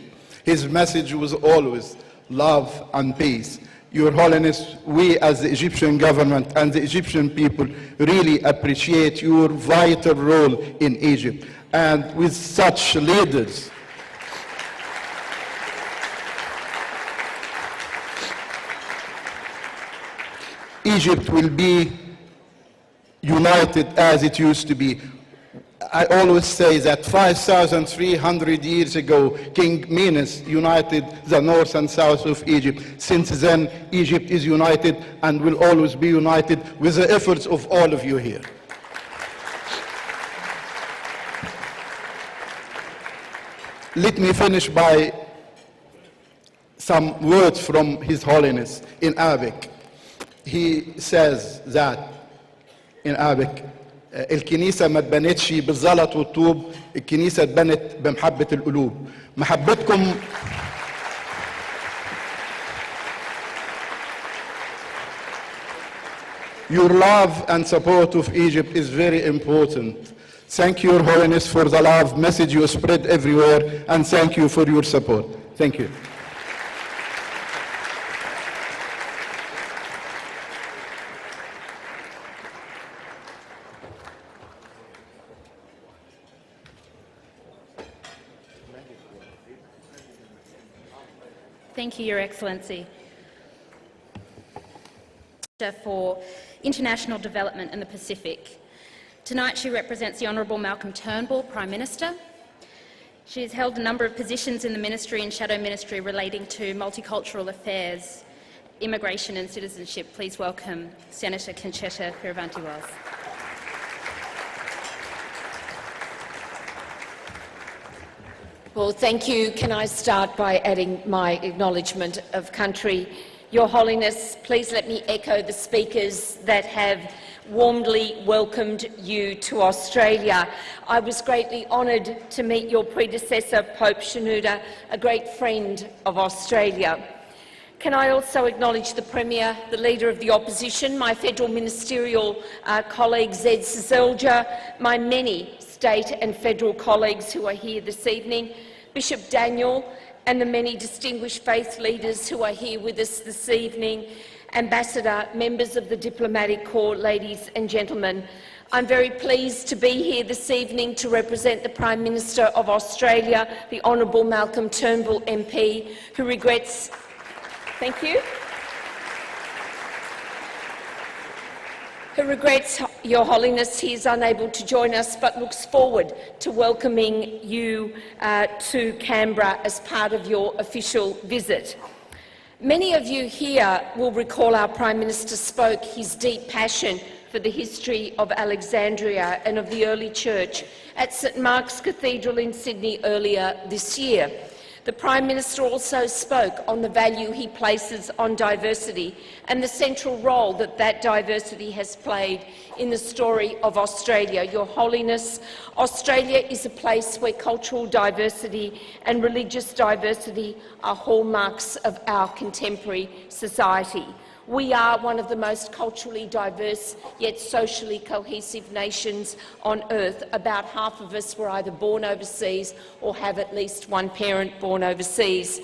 Speaker 15: his message was always love and peace. Your Holiness, we as the Egyptian government and the Egyptian people really appreciate your vital role in Egypt. And with such leaders, Egypt will be united as it used to be. I always say that 5,300 years ago, King Menes united the north and south of Egypt. Since then, Egypt is united and will always be united with the efforts of all of you here. Let me finish by some words from His Holiness in Arabic. He says that in Arabic, الكنيسة ما اتبنتش بالزلط والطوب، الكنيسة اتبنت بمحبة القلوب. محبتكم Your love and support of Egypt is very important. Thank you, Your Holiness, for the love message you spread everywhere, and thank you for your support. Thank you.
Speaker 4: Thank you, Your Excellency. For International Development in the Pacific. Tonight she represents the Honourable Malcolm Turnbull, Prime Minister. She has held a number of positions in the ministry and shadow ministry relating to multicultural affairs, immigration and citizenship. Please welcome Senator Conchetta Fierravanti-Wells.
Speaker 16: Well, thank you. Can I start by adding my acknowledgement of country? Your Holiness, please let me echo the speakers that have warmly welcomed you to Australia. I was greatly honoured to meet your predecessor, Pope Shenouda, a great friend of Australia. Can I also acknowledge the Premier, the Leader of the Opposition, my federal ministerial colleague Zed Seselja, my many state and federal colleagues who are here this evening, Bishop Daniel, and the many distinguished faith leaders who are here with us this evening, Ambassador, members of the Diplomatic Corps, ladies and gentlemen. I'm very pleased to be here this evening to represent the Prime Minister of Australia, the Honourable Malcolm Turnbull MP, who regrets... Thank you. Who regrets, Your Holiness, he is unable to join us but looks forward to welcoming you to Canberra as part of your official visit. Many of you here will recall our Prime Minister spoke his deep passion for the history of Alexandria and of the early church at St Mark's Cathedral in Sydney earlier this year. The Prime Minister also spoke on the value he places on diversity and the central role that that diversity has played in the story of Australia. Your Holiness, Australia is a place where cultural diversity and religious diversity are hallmarks of our contemporary society. We are one of the most culturally diverse yet socially cohesive nations on earth. About half of us were either born overseas or have at least one parent born overseas.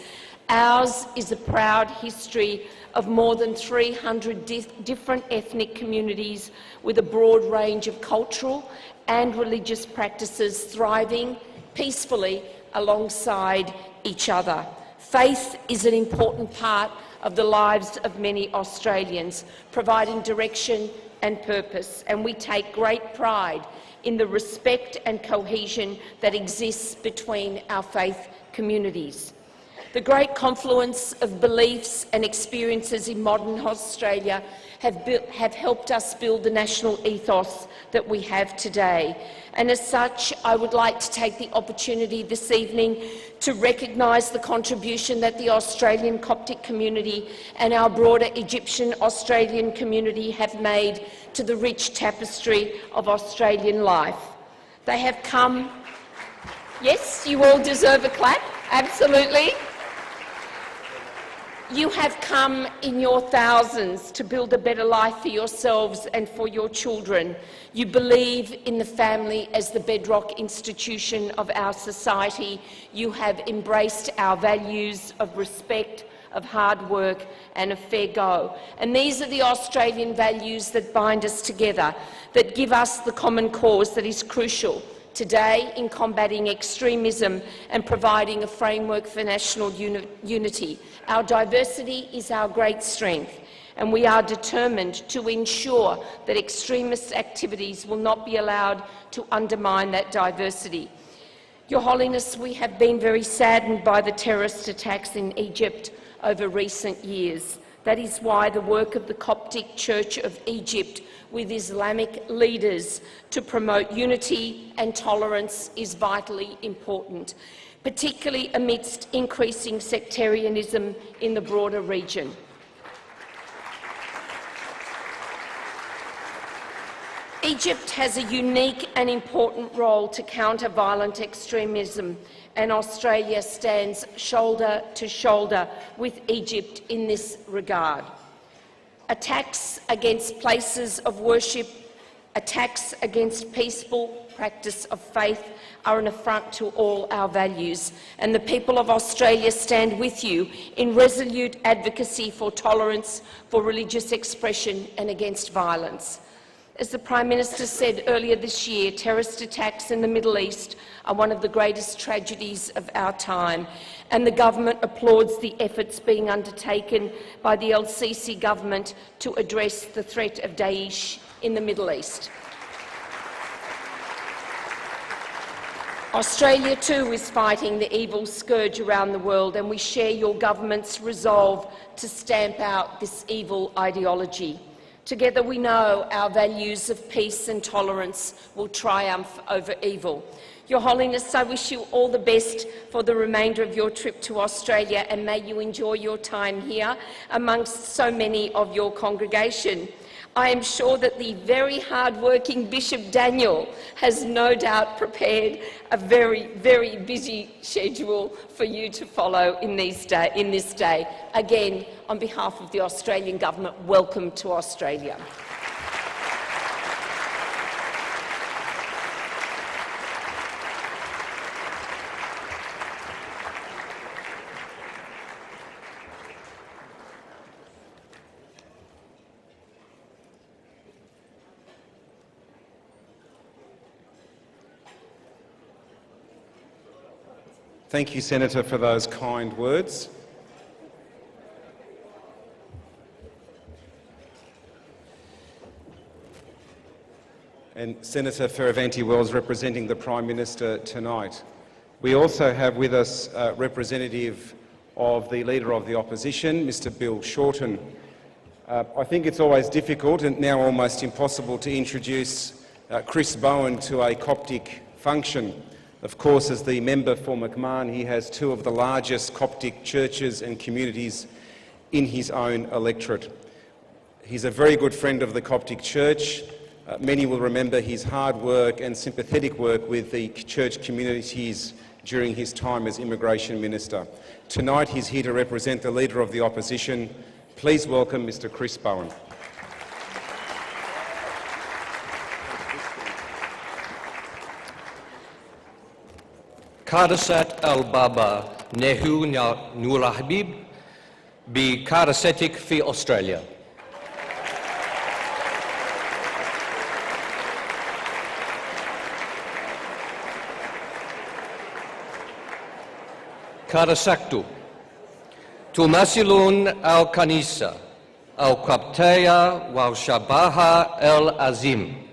Speaker 16: Ours is a proud history of more than 300 different ethnic communities with a broad range of cultural and religious practices thriving peacefully alongside each other. Faith is an important part of the lives of many Australians, providing direction and purpose, and we take great pride in the respect and cohesion that exists between our faith communities. The great confluence of beliefs and experiences in modern Australia have helped us build the national ethos that we have today. And as such, I would like to take the opportunity this evening to recognise the contribution that the Australian Coptic community and our broader Egyptian-Australian community have made to the rich tapestry of Australian life. They have come... Yes, you all deserve a clap, absolutely. You have come in your thousands to build a better life for yourselves and for your children. You believe in the family as the bedrock institution of our society. You have embraced our values of respect, of hard work and of fair go. And these are the Australian values that bind us together, that give us the common cause that is crucial today in combating extremism and providing a framework for national unity. Our diversity is our great strength, and we are determined to ensure that extremist activities will not be allowed to undermine that diversity. Your Holiness, we have been very saddened by the terrorist attacks in Egypt over recent years. That is why the work of the Coptic Church of Egypt with Islamic leaders to promote unity and tolerance is vitally important, particularly amidst increasing sectarianism in the broader region. Egypt has a unique and important role to counter violent extremism, and Australia stands shoulder to shoulder with Egypt in this regard. Attacks against places of worship, attacks against peaceful practice of faith are an affront to all our values, and the people of Australia stand with you in resolute advocacy for tolerance, for religious expression and against violence. As the Prime Minister said earlier this year, terrorist attacks in the Middle East are one of the greatest tragedies of our time, and the government applauds the efforts being undertaken by the El-Sisi government to address the threat of Daesh in the Middle East. Australia too is fighting the evil scourge around the world, and we share your government's resolve to stamp out this evil ideology. Together we know our values of peace and tolerance will triumph over evil. Your Holiness, I wish you all the best for the remainder of your trip to Australia, and may you enjoy your time here amongst so many of your congregation. I am sure that the very hard-working Bishop Daniel has no doubt prepared a very, very busy schedule for you to follow in this day. Again, on behalf of the Australian Government, welcome to Australia.
Speaker 5: Thank you, Senator, for those kind words. And Senator Fierravanti-Wells representing the Prime Minister tonight. We also have with us a representative of the Leader of the Opposition, Mr Bill Shorten. I think it's always difficult and now almost impossible to introduce Chris Bowen to a Coptic function. Of course, as the member for McMahon, he has two of the largest Coptic churches and communities in his own electorate. He's a very good friend of the Coptic Church. Many will remember his hard work and sympathetic work with the church communities during his time as Immigration Minister. Tonight he's here to represent the Leader of the Opposition. Please welcome Mr Chris Bowen.
Speaker 17: قداسة البابا نهو نور حبيب بقداستك في أستراليا. قداستك تمثلون الكنيسة القبطية وشعبها العظيم.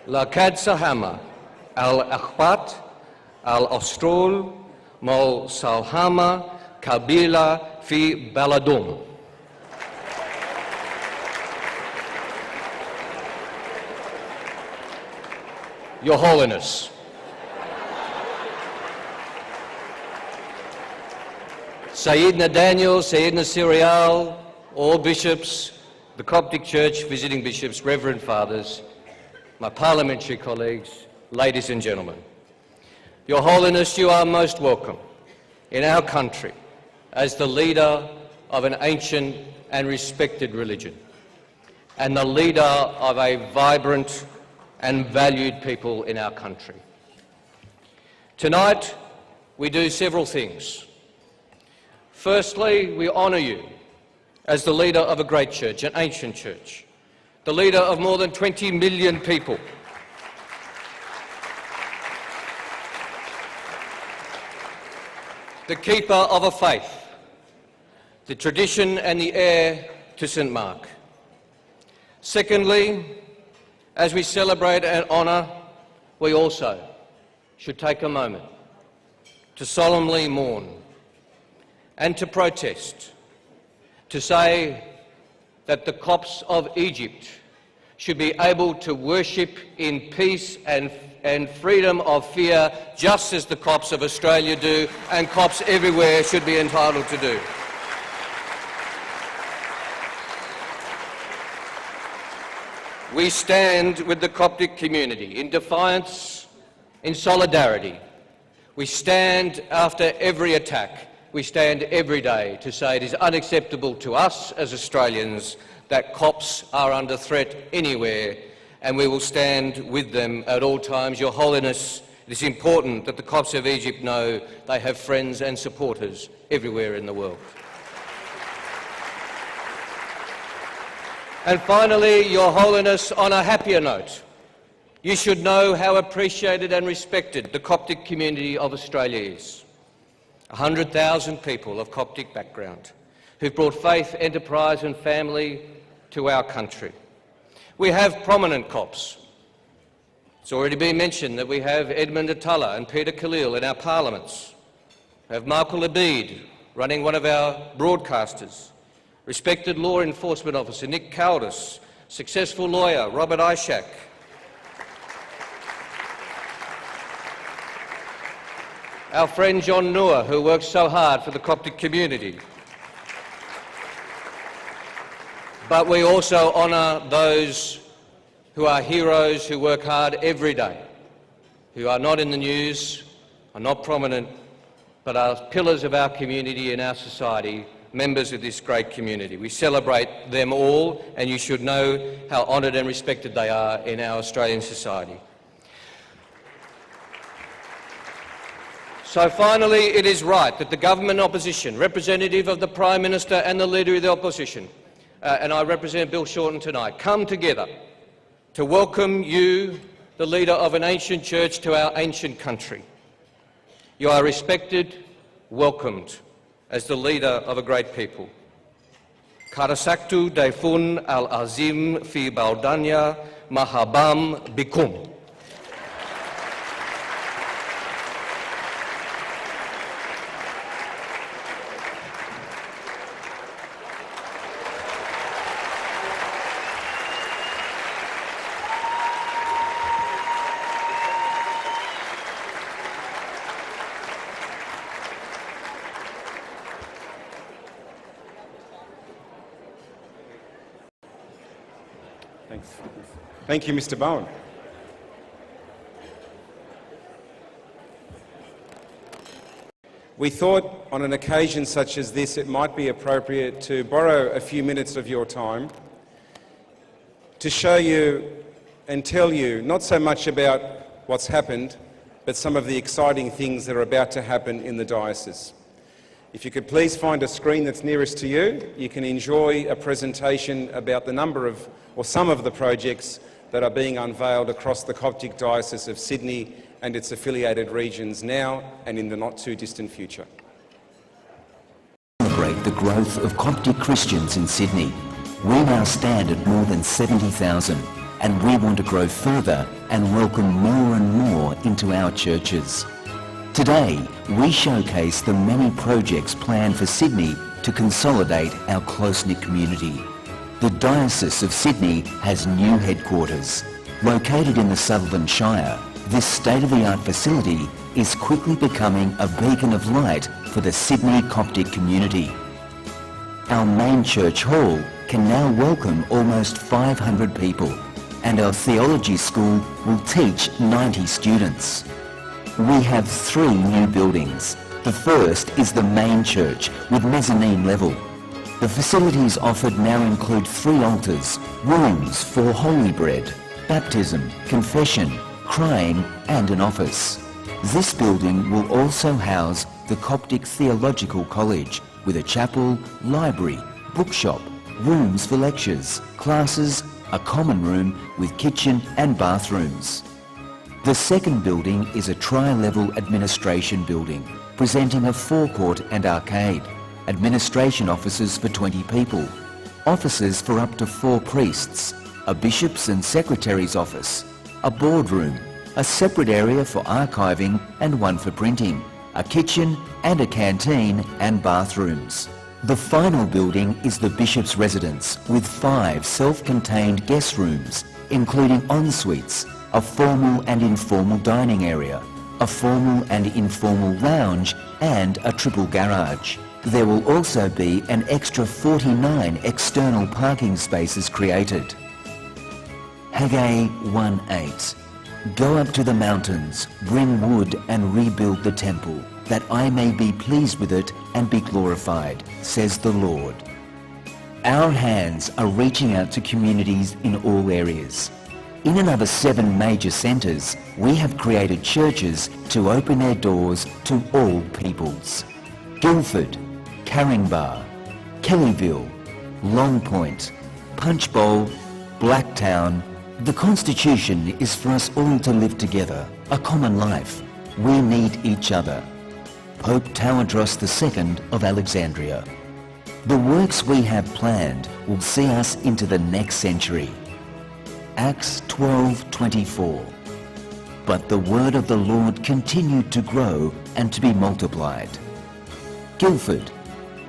Speaker 17: لقد ساهم الأخوات الأسطول مساهمة كبيرة في بلدهم. Your Holiness, Seyedna Daniel, Seyedna Cyril, all bishops, the Coptic Church, visiting bishops, Reverend Fathers, my parliamentary colleagues, ladies and gentlemen. Your Holiness, you are most welcome in our country as the leader of an ancient and respected religion and the leader of a vibrant and valued people in our country. Tonight, we do several things. Firstly, we honour you as the leader of a great church, an ancient church, the leader of more than 20 million people. the keeper of a faith, the tradition and the heir to St Mark. Secondly, as we celebrate and honour, we also should take a moment to solemnly mourn and to protest, to say that the Copts of Egypt should be able to worship in peace and freedom of fear, just as the Copts of Australia do, and Copts everywhere should be entitled to do. We stand with the Coptic community in defiance, in solidarity. We stand after every attack. We stand every day to say it is unacceptable to us as Australians that Copts are under threat anywhere, and we will stand with them at all times. Your Holiness, it is important that the Copts of Egypt know they have friends and supporters everywhere in the world. And finally, Your Holiness, on a happier note, you should know how appreciated and respected the Coptic community of Australia is. 100,000 people of Coptic background who've brought faith, enterprise and family to our country. We have prominent Copts. It's already been mentioned that we have Edmund Atalla and Peter Khalil in our parliaments. We have Michael Abid running one of our broadcasters. Respected law enforcement officer Nick Caldis, successful lawyer Robert Ishak. Our friend John Noor, who works so hard for the Coptic community. But we also honour those who are heroes, who work hard every day, who are not in the news, are not prominent, but are pillars of our community and our society, members of this great community. We celebrate them all, and you should know how honoured and respected they are in our Australian society. So finally, it is right that the government opposition, representative of the Prime Minister and the Leader of the Opposition, and I represent Bill Shorten tonight, come together to welcome you, the leader of an ancient church, to our ancient country. You are respected, welcomed, as the leader of a great people. Karasaktu Daifun al-Azim fi Baudanya Mahabam Bikum.
Speaker 5: Thank you, Mr. Bowen. We thought on an occasion such as this it might be appropriate to borrow a few minutes of your time to show you and tell you not so much about what's happened, but some of the exciting things that are about to happen in the diocese. If you could please find a screen that's nearest to you, you can enjoy a presentation about the number of, or some of the projects that are being unveiled across the Coptic Diocese of Sydney and its affiliated regions now and in the not too distant future.
Speaker 18: Celebrate the growth of Coptic Christians in Sydney. We now stand at more than 70,000, and we want to grow further and welcome more and more into our churches. Today, we showcase the many projects planned for Sydney to consolidate our close-knit community. The Diocese of Sydney has new headquarters. Located in the Sutherland Shire, this state-of-the-art facility is quickly becoming a beacon of light for the Sydney Coptic community. Our main church hall can now welcome almost 500 people, and our theology school will teach 90 students. We have 3 new buildings. The first is the main church with mezzanine level. The facilities offered now include 3 altars, rooms for holy bread, baptism, confession, crying and an office. This building will also house the Coptic Theological College with a chapel, library, bookshop, rooms for lectures, classes, a common room with kitchen and bathrooms. The second building is a tri-level administration building, presenting a forecourt and arcade, administration offices for 20 people, offices for up to 4 priests, a bishop's and secretary's office, a boardroom, a separate area for archiving and one for printing, a kitchen and a canteen and bathrooms. The final building is the bishop's residence with 5 self-contained guest rooms, including en-suites, a formal and informal dining area, a formal and informal lounge and a triple garage. There will also be an extra 49 external parking spaces created. Haggai 1:8. Go up to the mountains, bring wood and rebuild the temple, that I may be pleased with it and be glorified, says the Lord. Our hands are reaching out to communities in all areas. In another 7 major centres, we have created churches to open their doors to all peoples. Guildford, Caringbah, Kellyville, Long Point, Punchbowl, Blacktown. The Constitution is for us all to live together, a common life. We need each other. Pope Tawadros II of Alexandria. The works we have planned will see us into the next century. Acts 12:24. But the word of the Lord continued to grow and to be multiplied. Guildford.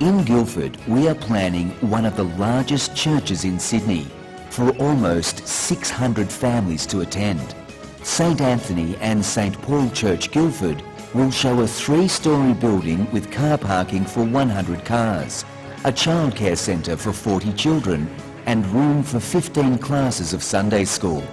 Speaker 18: In Guildford, we are planning one of the largest churches in Sydney for almost 600 families to attend. St Anthony and St Paul Church Guildford will show a 3-storey building with car parking for 100 cars, a childcare centre for 40 children and room for 15 classes of Sunday school.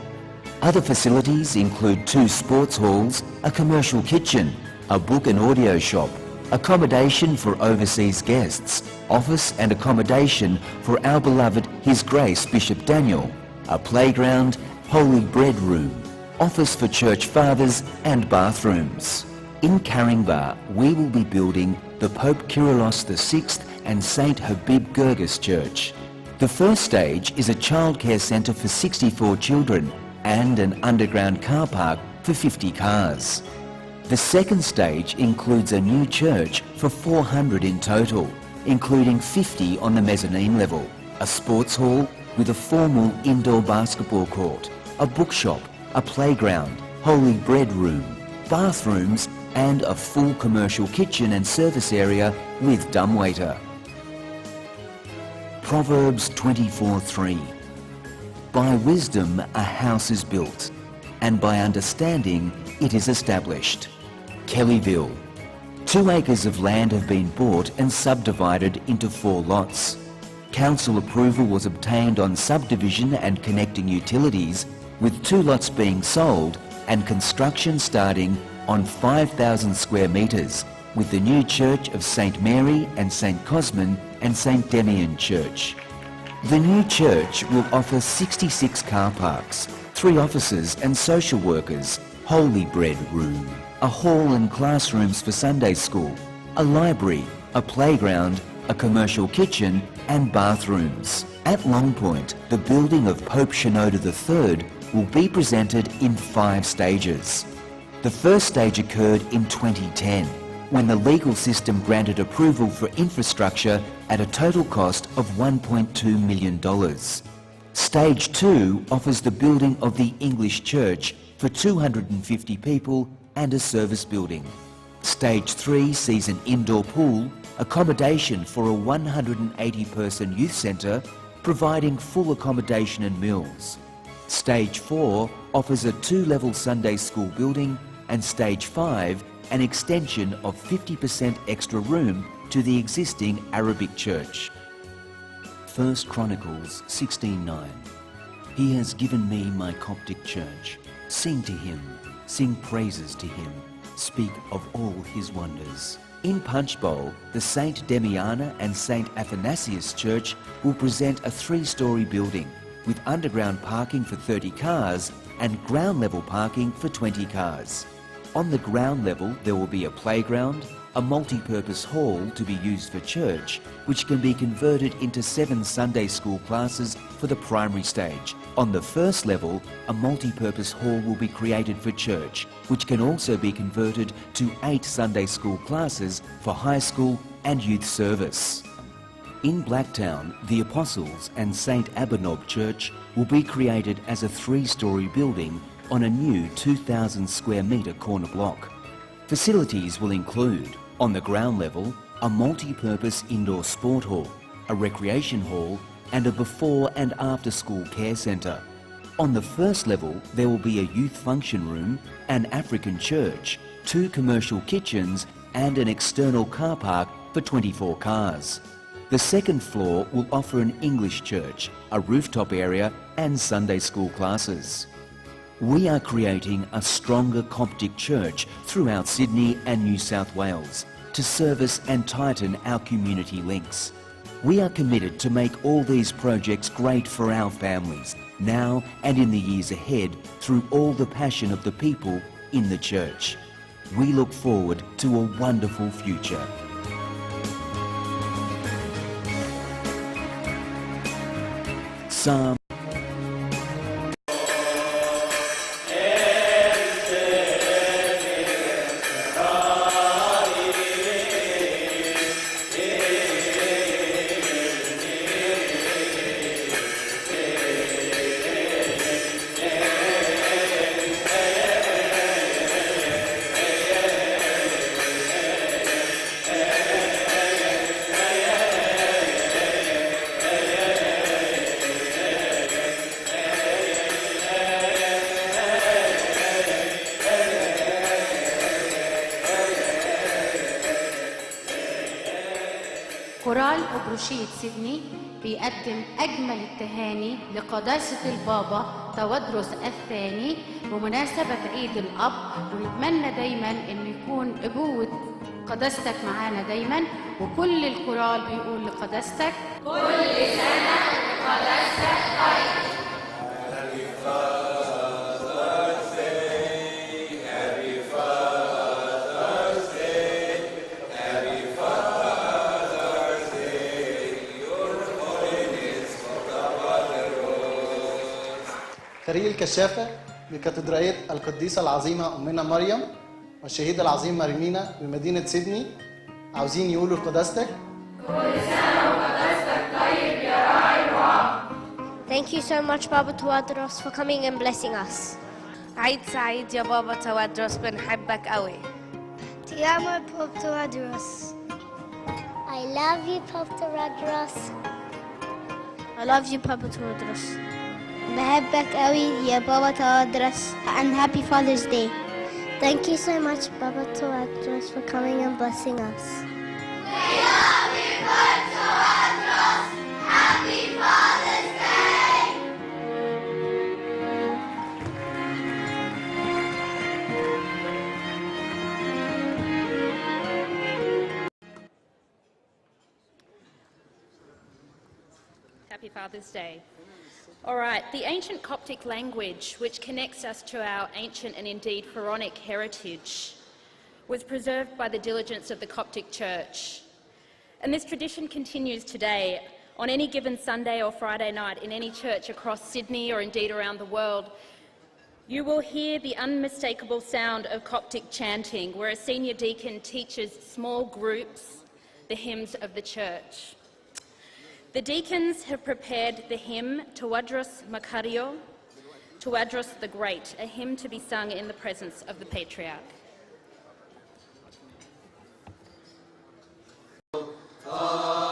Speaker 18: Other facilities include 2 sports halls, a commercial kitchen, a book and audio shop, accommodation for overseas guests, office and accommodation for our beloved His Grace Bishop Daniel, a playground, holy bread room, office for church fathers and bathrooms. In Caringbah, we will be building the Pope Kyrillos VI and St Habib Gurgis Church. The first stage is a childcare centre for 64 children and an underground car park for 50 cars. The second stage includes a new church for 400 in total, including 50 on the mezzanine level, a sports hall with a formal indoor basketball court, a bookshop, a playground, holy bread room, bathrooms and a full commercial kitchen and service area with dumbwaiter. Proverbs 24:3. By wisdom a house is built, and by understanding it is established. Kellyville. 2 acres of land have been bought and subdivided into 4 lots. Council approval was obtained on subdivision and connecting utilities, with 2 lots being sold and construction starting on 5,000 square metres, with the new church of St Mary and St Cosmin and St Demian Church. The new church will offer 66 car parks, 3 offices and social workers, holy bread room, a hall and classrooms for Sunday school, a library, a playground, a commercial kitchen and bathrooms. At Long Point, the building of Pope Shenouda III will be presented in 5 stages. The first stage occurred in 2010, when the legal system granted approval for infrastructure at a total cost of $1.2 million. Stage 2 offers the building of the English Church for 250 people and a service building. Stage 3 sees an indoor pool, accommodation for a 180-person youth centre, providing full accommodation and meals. Stage 4 offers a 2-level Sunday school building, and Stage 5 an extension of 50% extra room to the existing Arabic church. 1 Chronicles 16:9. He has given me my Coptic church. Sing to him, sing praises to him, speak of all his wonders. In Punchbowl, the St Demiana and St Athanasius Church will present a 3-storey building with underground parking for 30 cars and ground level parking for 20 cars. On the ground level, there will be a playground, a multi-purpose hall to be used for church, which can be converted into 7 Sunday school classes for the primary stage. On the first level, a multi-purpose hall will be created for church, which can also be converted to 8 Sunday school classes for high school and youth service. In Blacktown, the Apostles and St Abernab Church will be created as a 3-storey building on a new 2,000 square metre corner block. Facilities will include, on the ground level, a multi-purpose indoor sport hall, a recreation hall and a before and after school care centre. On the first level, there will be a youth function room, an African church, 2 commercial kitchens and an external car park for 24 cars. The second floor will offer an English church, a rooftop area and Sunday school classes. We are creating a stronger Coptic church throughout Sydney and New South Wales to service and tighten our community links. We are committed to make all these projects great for our families, now and in the years ahead, through all the passion of the people in the church. We look forward to a wonderful future. Psalm
Speaker 19: كورال أبروشية سيدني بيقدم أجمل التهاني لقداسة البابا تودرس الثاني بمناسبة عيد الأب، ونتمنى دايما أن يكون أبوة قداستك معانا دايما، وكل الكورال بيقول لقداستك كل سنة وقداستك طيب.
Speaker 20: فريق الكشافة بكاتدرائية القديسة العظيمة أمنا مريم والشهيدة العظيم مارينينا بمدينة سيدني عاوزين يقولوا لقداستك كل سنة وقداستك طيب يا راعي الرعاة.
Speaker 21: Thank you so much Baba Tawadros for coming and blessing us.
Speaker 22: عيد سعيد يا بابا توادرس، بنحبك قوي.
Speaker 21: Ti amo Pope Tawadros. I love you Pope Tawadros. I love you Papa Tawadros. بحبك قوي يا بابا توادرس and happy Father's Day. Thank you so much Baba Tawadros for coming and blessing us.
Speaker 8: We love you Pope Tawadros. Happy Father's Day.
Speaker 4: Happy Father's Day. All right, the ancient Coptic language, which connects us to our ancient and indeed pharaonic heritage, was preserved by the diligence of the Coptic Church. And this tradition continues today. On any given Sunday or Friday night in any church across Sydney or indeed around the world, you will hear the unmistakable sound of Coptic chanting, where a senior deacon teaches small groups the hymns of the church. The deacons have prepared the hymn Tawadros Makario, Tawadros the Great, a hymn to be sung in the presence of the Patriarch.
Speaker 2: Oh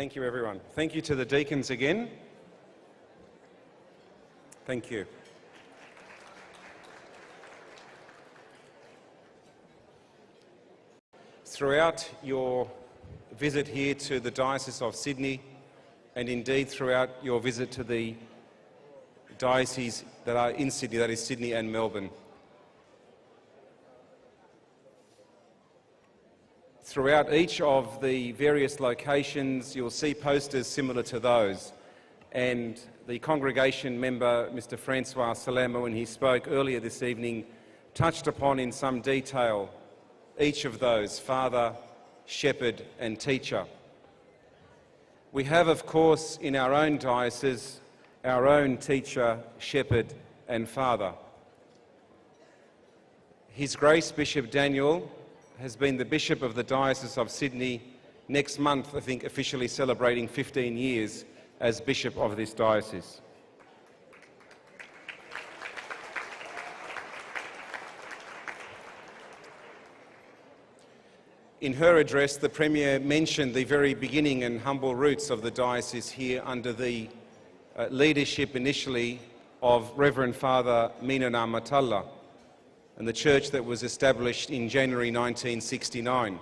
Speaker 5: Thank you, everyone. Thank you to the deacons again. Thank you. Throughout your visit here to the Diocese of Sydney, and indeed throughout your visit to the dioceses that are in Sydney, that is Sydney and Melbourne, throughout each of the various locations, you'll see posters similar to those. And the congregation member, Mr. Francois Salama, when he spoke earlier this evening, touched upon in some detail each of those: father, shepherd, and teacher. We have, of course, in our own diocese, our own teacher, shepherd, and father. His Grace Bishop Daniel has been the Bishop of the Diocese of Sydney, next month, I think, officially celebrating 15 years as Bishop of this diocese. In her address, the Premier mentioned the very beginning and humble roots of the diocese here under the leadership initially of Reverend Father Minana Matalla, and the church that was established in January 1969.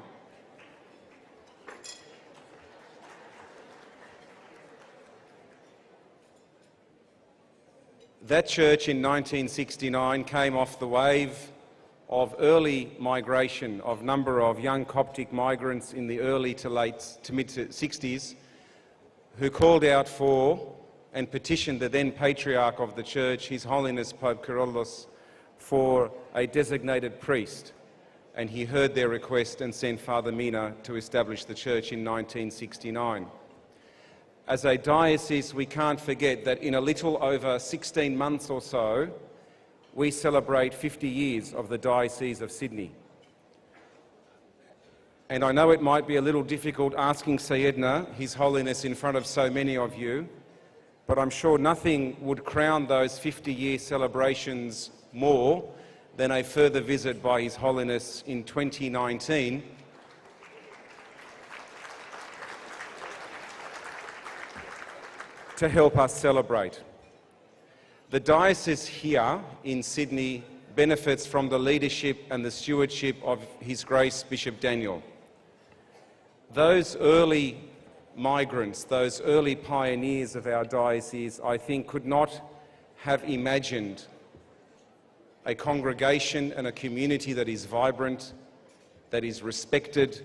Speaker 5: That church in 1969 came off the wave of early migration of number of young Coptic migrants in the early to mid-60s who called out for and petitioned the then Patriarch of the Church, His Holiness Pope Kyrillos, for a designated priest. And he heard their request and sent Father Mina to establish the church in 1969. As a diocese, we can't forget that in a little over 16 months or so, we celebrate 50 years of the Diocese of Sydney. And I know it might be a little difficult asking Seyedna, His Holiness, in front of so many of you, but I'm sure nothing would crown those 50-year celebrations more than a further visit by His Holiness in 2019 to help us celebrate. The diocese here in Sydney benefits from the leadership and the stewardship of His Grace Bishop Daniel. Those early migrants, those early pioneers of our diocese, I think, could not have imagined a congregation and a community that is vibrant, that is respected,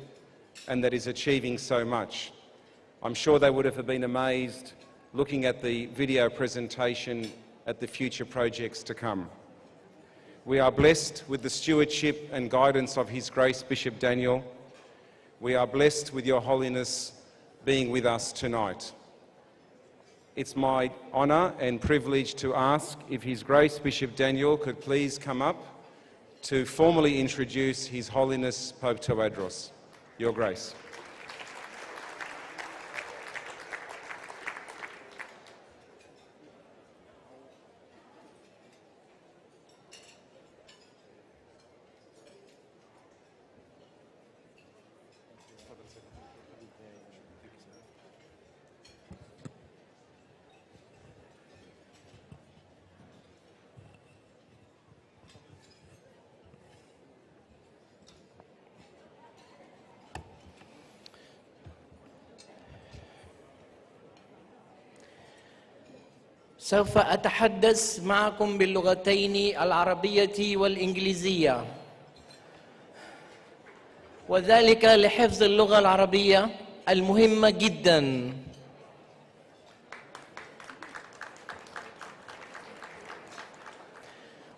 Speaker 5: and that is achieving so much. I'm sure they would have been amazed looking at the video presentation at the future projects to come. We are blessed with the stewardship and guidance of His Grace Bishop Daniel. We are blessed with Your Holiness being with us tonight. It's my honour and privilege to ask if His Grace Bishop Daniel could please come up to formally introduce His Holiness Pope Tawadros. Your Grace.
Speaker 1: سوف أتحدث معكم باللغتين العربية والإنجليزية، وذلك لحفظ اللغة العربية المهمة جدا.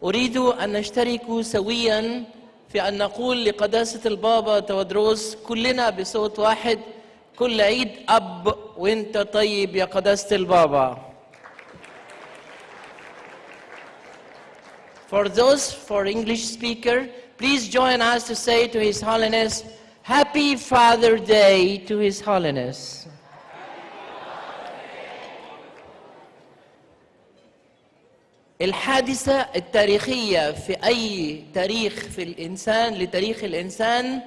Speaker 1: أريد أن نشترك سويا في أن نقول لقداسة البابا تودروس كلنا بصوت واحد: كل عيد أب وانت طيب يا قداسة البابا. For English speaker, please join us to say to His Holiness, Happy Father Day to His Holiness. الحادثة التاريخية في أي تاريخ في الإنسان لتاريخ الإنسان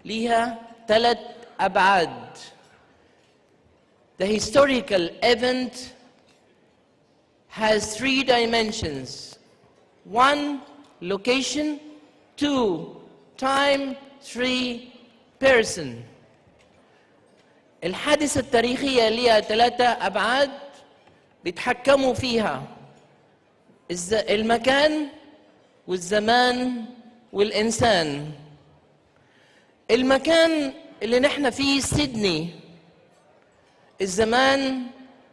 Speaker 1: لها 3 أبعاد. The historical event has 3 dimensions. 1, location. 2, time. 3, person. الحادثة التاريخية لها 3 أبعاد بيتحكموا فيها المكان والزمان والإنسان. المكان اللي نحن فيه سيدني. الزمان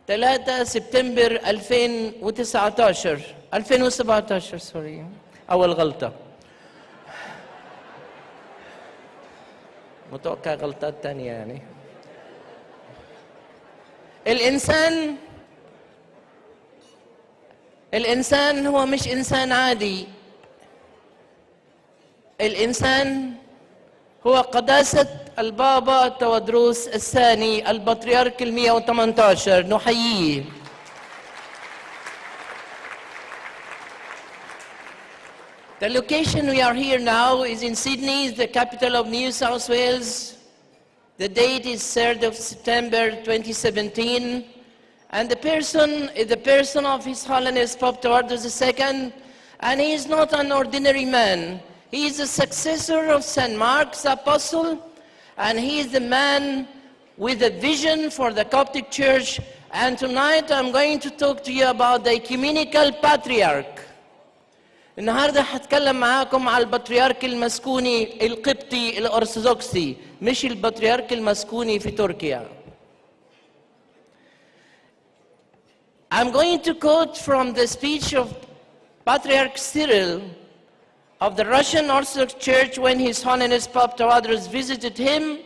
Speaker 1: 3 سبتمبر 2017 سوري، أول غلطة، متوقع غلطات تانية يعني. الإنسان هو مش إنسان عادي. الإنسان هو قداسة البابا تودروس الثاني البطريرك 118. نحييه. The location we are here now is in Sydney, the capital of New South Wales. The date is 3rd of September 2017. And the person is the person of His Holiness Pope Tawadros II. And he is not an ordinary man. He is the successor of St. Mark the Apostle. And he is the man with a vision for the Coptic Church. And tonight I'm going to talk to you about the ecumenical patriarch. النهارده هتكلم معاكم على البطريرك المسكوني القبطي الأرثوذكسي، مش البطريرك المسكوني في تركيا. I'm going to quote from the speech of Patriarch Cyril of the Russian Orthodox Church when His Holiness Pope Tawadros visited him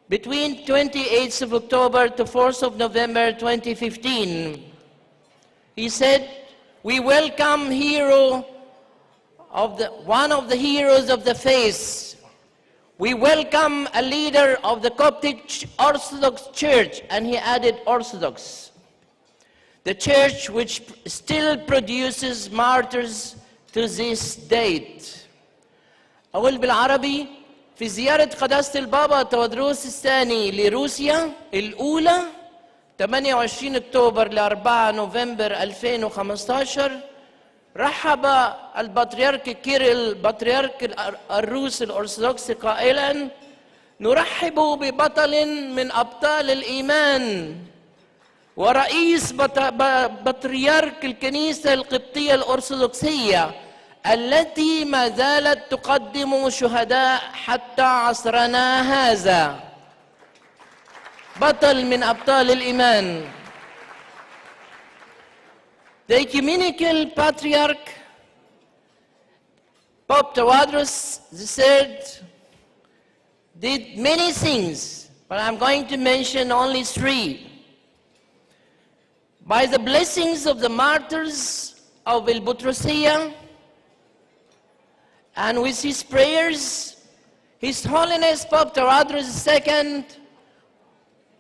Speaker 1: between 28th of October to 4th of November 2015. He said, "We welcome one of the heroes of the faith. We welcome a leader of the Coptic Orthodox Church," and he added Orthodox, "the church which still produces martyrs to this date." أقول بالعربي، في زيارة قداسة البابا تودروس الثاني لروسيا الأولى 28 أكتوبر ل 4 نوفمبر 2015، رحب البطريرك كيريل بطريرك الروس الأرثوذكسي قائلاً: "نرحب ببطل من أبطال الإيمان ورئيس بطريرك الكنيسة القبطية الأرثوذكسية التي ما زالت تقدم شهداء حتى عصرنا هذا." بطل من أبطال الإيمان. The ecumenical patriarch Pope Tawadros III did many things, but I'm going to mention only 3. By the blessings of the martyrs of Butrosia and with his prayers, His Holiness Pope Tawadros II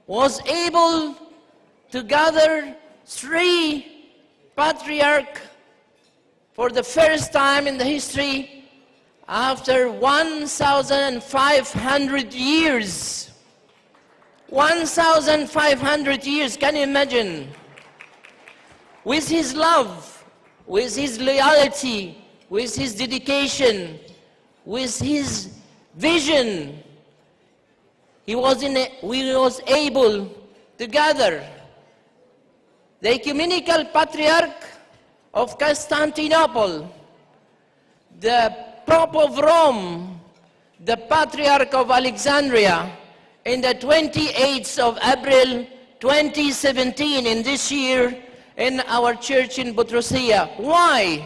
Speaker 1: was able to gather 3 patriarchs for the first time in the history after 1,500 years. 1,500 years, can you imagine? With his love, with his loyalty, with his dedication, with his vision, we was able to gather the ecumenical patriarch of Constantinople, the Pope of Rome, the Patriarch of Alexandria, in the 28th of April 2017, in this year, in our church in Butrosia. Why?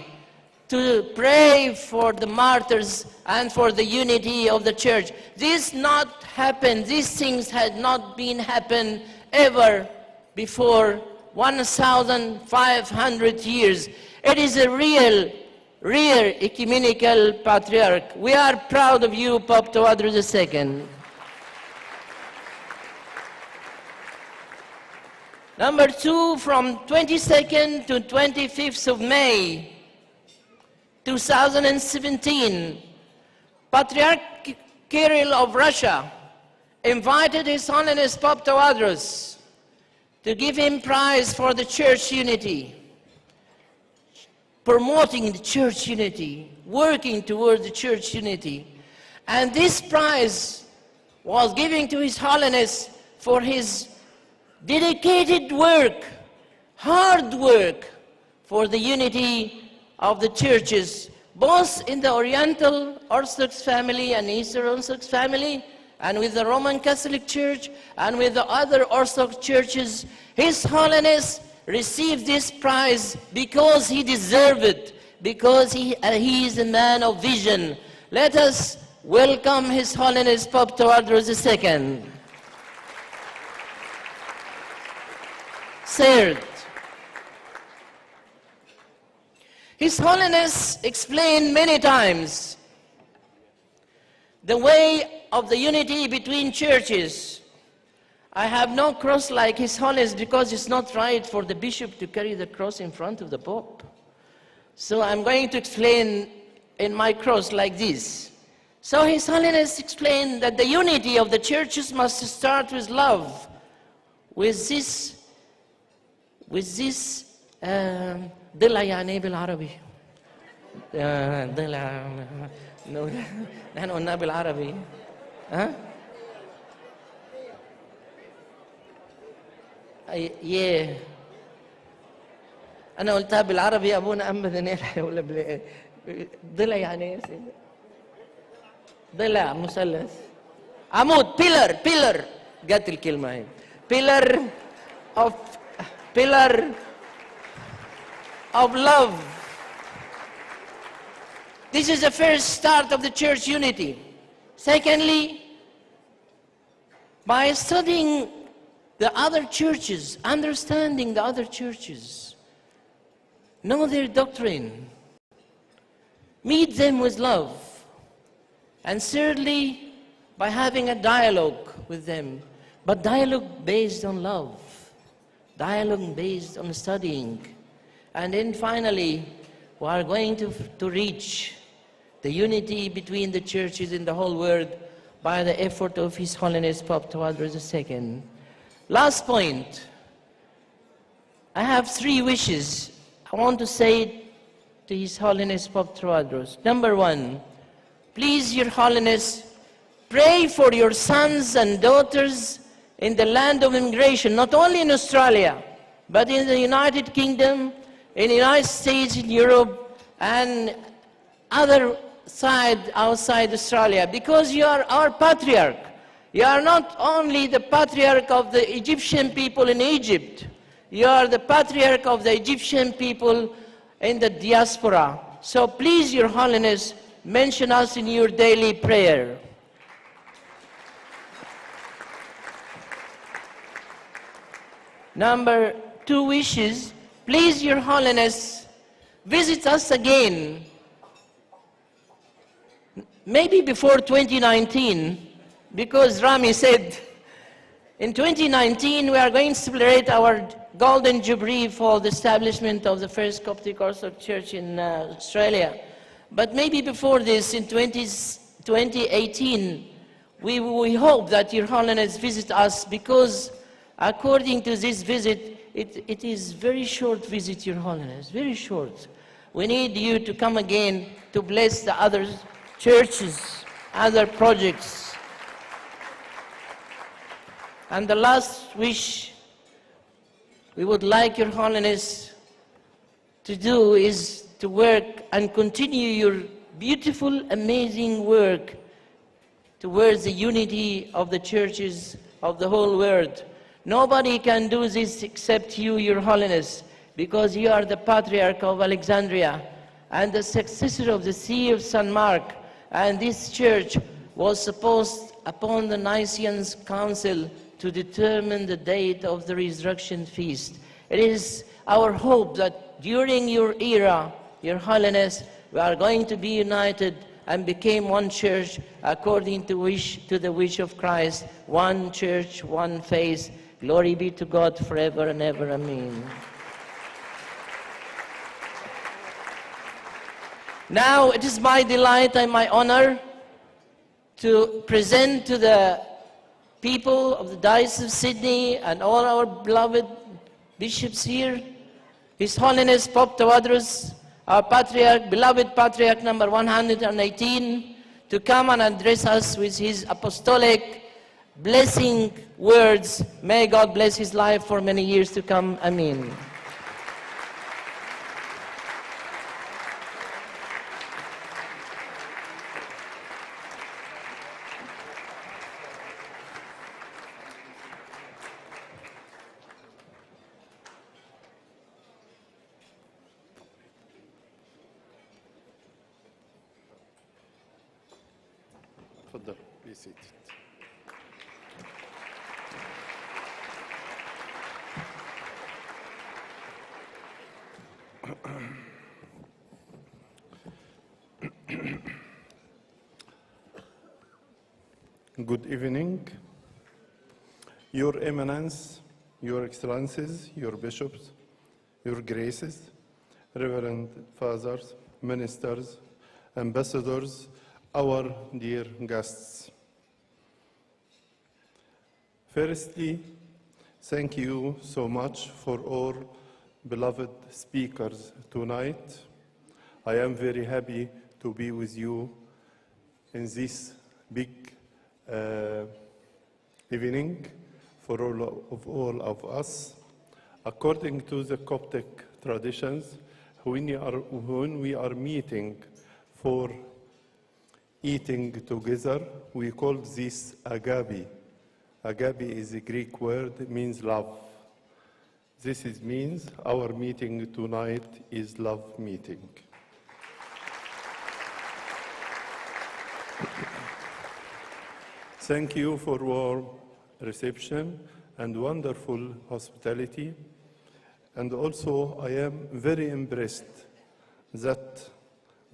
Speaker 1: To pray for the martyrs and for the unity of the church. This not happened, these things had not been happened ever before 1,500 years. It is a real ecumenical patriarch. We are proud of you, Pope Tawadros II. Number 2, from 22nd to 25th of May 2017, Patriarch Kirill of Russia invited His Holiness Pope Tawadros to give him prize for the church unity, promoting the church unity, working towards the church unity. And this prize was given to His Holiness for his dedicated work, hard work for the unity of the churches, both in the Oriental Orthodox family and Eastern Orthodox family, and with the Roman Catholic Church, and with the other Orthodox churches. His Holiness received this prize because he deserved it, because he is a man of vision. Let us welcome His Holiness Pope Tawadros II. Third, His Holiness explained many times the way of the unity between churches. I have no cross like His Holiness because it's not right for the bishop to carry the cross in front of the Pope. So I'm going to explain in my cross like this. So His Holiness explained that the unity of the churches must start with love, with this ضلع يعني بالعربي ضلع نحن قلنا بالعربي ها يه انا قلتها بالعربي ابونا ام دانيال هيقول ضلع يعني ايه يا سيدي ضلع مثلث عمود pillar جت الكلمه هي pillar of love. This is the first start of the church unity. Secondly, by studying the other churches, understanding the other churches, know their doctrine, meet them with love. And thirdly, by having a dialogue with them, but dialogue based on love, dialogue based on studying. And then finally, we are going to reach the unity between the churches in the whole world by the effort of His Holiness Pope Tawadros II. Last point, I have 3 wishes I want to say to His Holiness Pope Tawadros. Number 1, please, Your Holiness, pray for your sons and daughters in the land of immigration, not only in Australia, but in the United Kingdom, in the United States, in Europe, and other side outside Australia, because you are our patriarch. You are not only the patriarch of the Egyptian people in Egypt, you are the patriarch of the Egyptian people in the diaspora. So please, Your Holiness, mention us in your daily prayer. Number 2 wishes, please, Your Holiness, visit us again, maybe before 2019, because Rami said in 2019 we are going to celebrate our Golden Jubilee for the establishment of the first Coptic Orthodox Church in Australia. But maybe before this, in 2018, we hope that Your Holiness visit us, because according to this visit, it is very short visit, Your Holiness, very short. We need you to come again to bless the other churches, other projects. And the last wish we would like Your Holiness to do is to work and continue your beautiful, amazing work towards the unity of the churches of the whole world. Nobody can do this except you, Your Holiness, because you are the Patriarch of Alexandria and the successor of the See of St. Mark. And this church was supposed, upon the Nicene Council, to determine the date of the resurrection feast. It is our hope that during your era, Your Holiness, we are going to be united and became one church according to the wish of Christ, one church, one faith. Glory be to God forever and ever. Amen. Now it is my delight and my honor to present to the people of the Diocese of Sydney and all our beloved bishops here, His Holiness Pope Tawadros, our Patriarch, beloved Patriarch number 118, to come and address us with his apostolic blessing words. May God bless his life for many years to come. Amen.
Speaker 15: تفضل be seated. Good evening, Your Eminence, Your Excellencies, Your Bishops, Your Graces, Reverend Fathers, Ministers, Ambassadors, our dear guests. Firstly, thank you so much for all beloved speakers tonight. I am very happy to be with you in this big evening for all of us. According to the Coptic traditions, when we are meeting for eating together, we call this agape. Agape is a Greek word, it means love. Means our meeting tonight is love meeting. Thank you for warm reception and wonderful hospitality. And also, I am very impressed that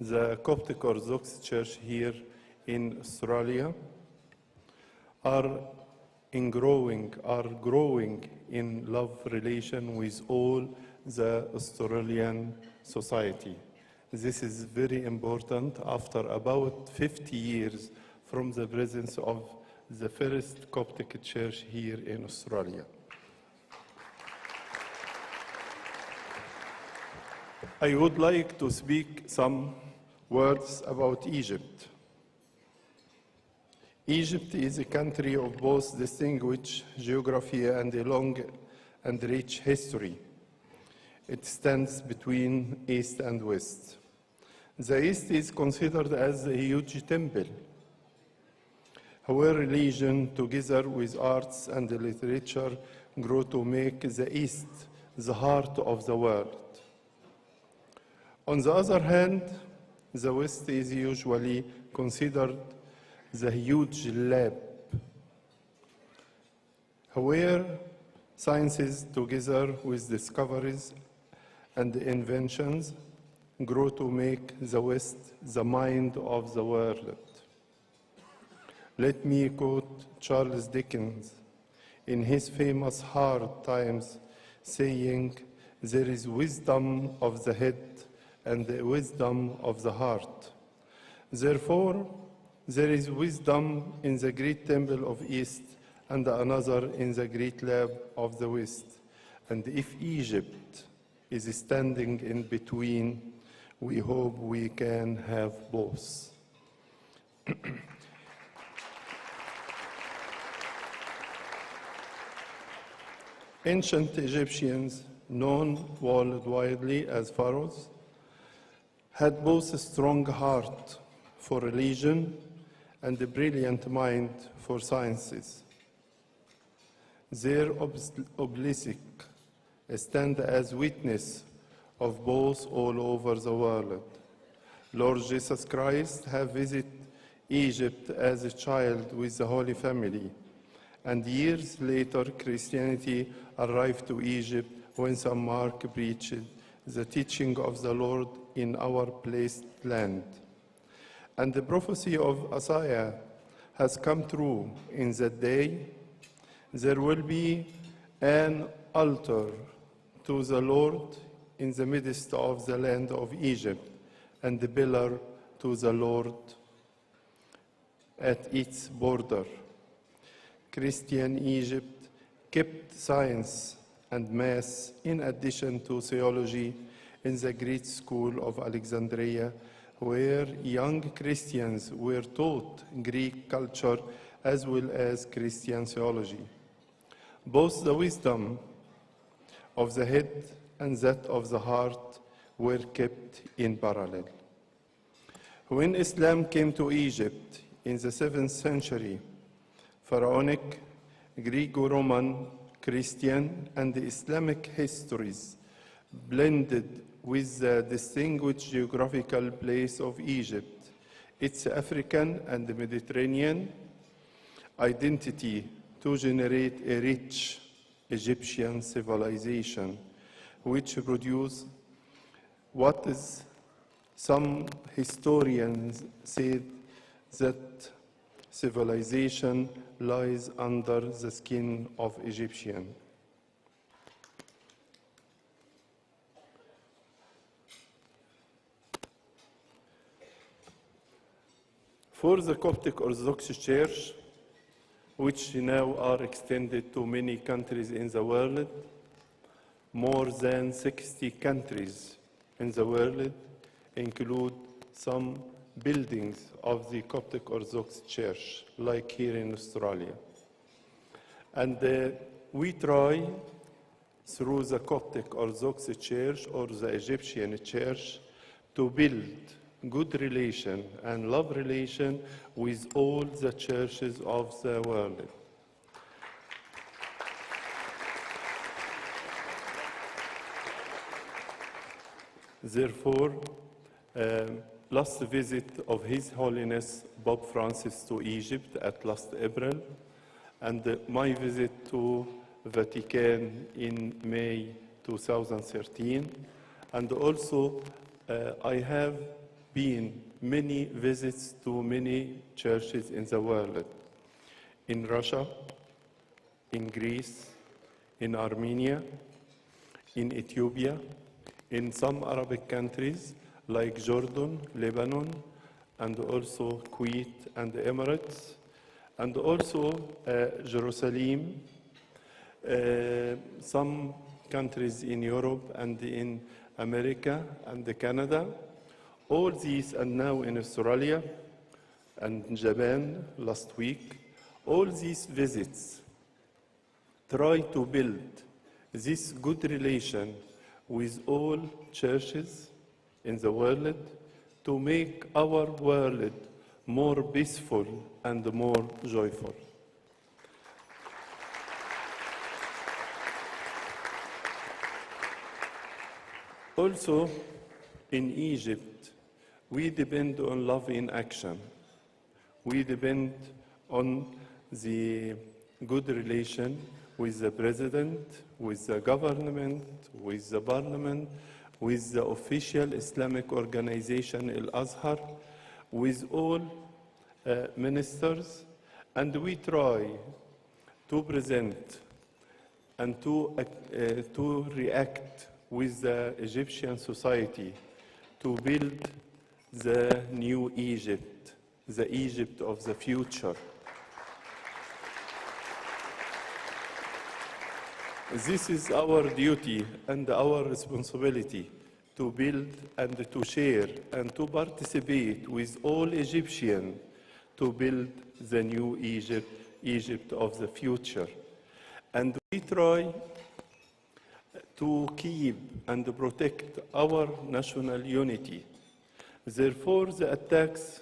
Speaker 15: the Coptic Orthodox Church here in Australia are growing in love relation with all the Australian society. This is very important after about 50 years from the presence of the first Coptic church here in Australia. I would like to speak some words about Egypt. Egypt is a country of both distinguished geography and a long and rich history. It stands between East and West. The East is considered as a huge temple, where religion, together with arts and literature, grew to make the East the heart of the world. On the other hand, the West is usually considered the huge lab, where sciences, together with discoveries and inventions, grew to make the West the mind of the world. Let me quote Charles Dickens in his famous Hard Times, saying, "There is wisdom of the head and the wisdom of the heart. Therefore, there is wisdom in the great temple of East and another in the great lab of the West. And if Egypt is standing in between, we hope we can have both." Ancient Egyptians, known worldwide as pharaohs, had both a strong heart for religion and a brilliant mind for sciences. Their obelisk stand as witness of both all over the world. Lord Jesus Christ have visited Egypt as a child with the Holy Family, and years later Christianity arrived to Egypt when St. Mark preached the teaching of the Lord in our blessed land. And the prophecy of Isaiah has come true. In that day, there will be an altar to the Lord in the midst of the land of Egypt, and the pillar to the Lord at its border. Christian Egypt kept science and math in addition to theology in the great school of Alexandria, where young Christians were taught Greek culture as well as Christian theology. Both the wisdom of the head and that of the heart were kept in parallel. When Islam came to Egypt in the 7th century, Pharaonic, Greco-Roman, Christian, and Islamic histories blended with the distinguished geographical place of Egypt, its African and Mediterranean identity to generate a rich Egyptian civilization, which produced what is some historians said that civilization lies under the skin of Egyptian. For the Coptic Orthodox Church, which now are extended to many countries in the world, more than 60 countries in the world include some buildings of the Coptic Orthodox Church, like here in Australia. And we try, through the Coptic Orthodox Church or the Egyptian Church, to build good relation and love relation with all the churches of the world. Therefore, last visit of His Holiness Pope Francis to Egypt at last April, and my visit to Vatican in May 2013, and also I have been many visits to many churches in the world, in Russia, in Greece, in Armenia, in Ethiopia, in some Arabic countries like Jordan, Lebanon, and also Kuwait and the Emirates, and also Jerusalem, some countries in Europe and in America and Canada. All these, and now in Australia and Japan last week, all these visits try to build this good relation with all churches in the world to make our world more peaceful and more joyful. Also, in Egypt, we depend on love in action. We depend on the good relation with the president, with the government, with the parliament, with the official Islamic organization Al-Azhar, with all ministers, and we try to present and to react with the Egyptian society to build the new Egypt, the Egypt of the future. This is our duty and our responsibility to build and to share and to participate with all Egyptians to build the new Egypt, Egypt of the future. And we try to keep and protect our national unity. Therefore, the attacks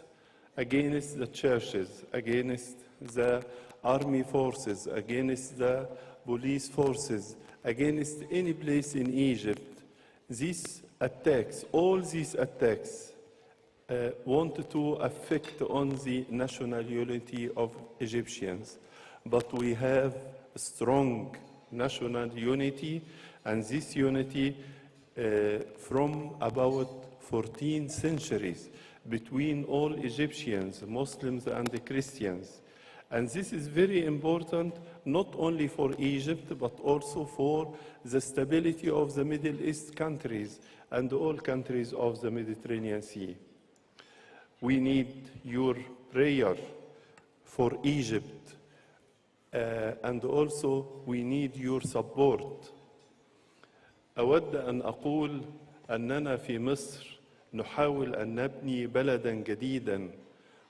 Speaker 15: against the churches, against the army forces, against the police forces, against any place in Egypt, these attacks, all these attacks want to affect on the national unity of Egyptians. But we have a strong national unity, and this unity from about 14 centuries between all Egyptians, Muslims and Christians. And this is very important, not only for Egypt, but also for the stability of the Middle East countries and all countries of the Mediterranean Sea. We need your prayer for Egypt,
Speaker 3: and also we need your support. أود أن أقول أننا في مصر نحاول أن نبني بلداً جديداً،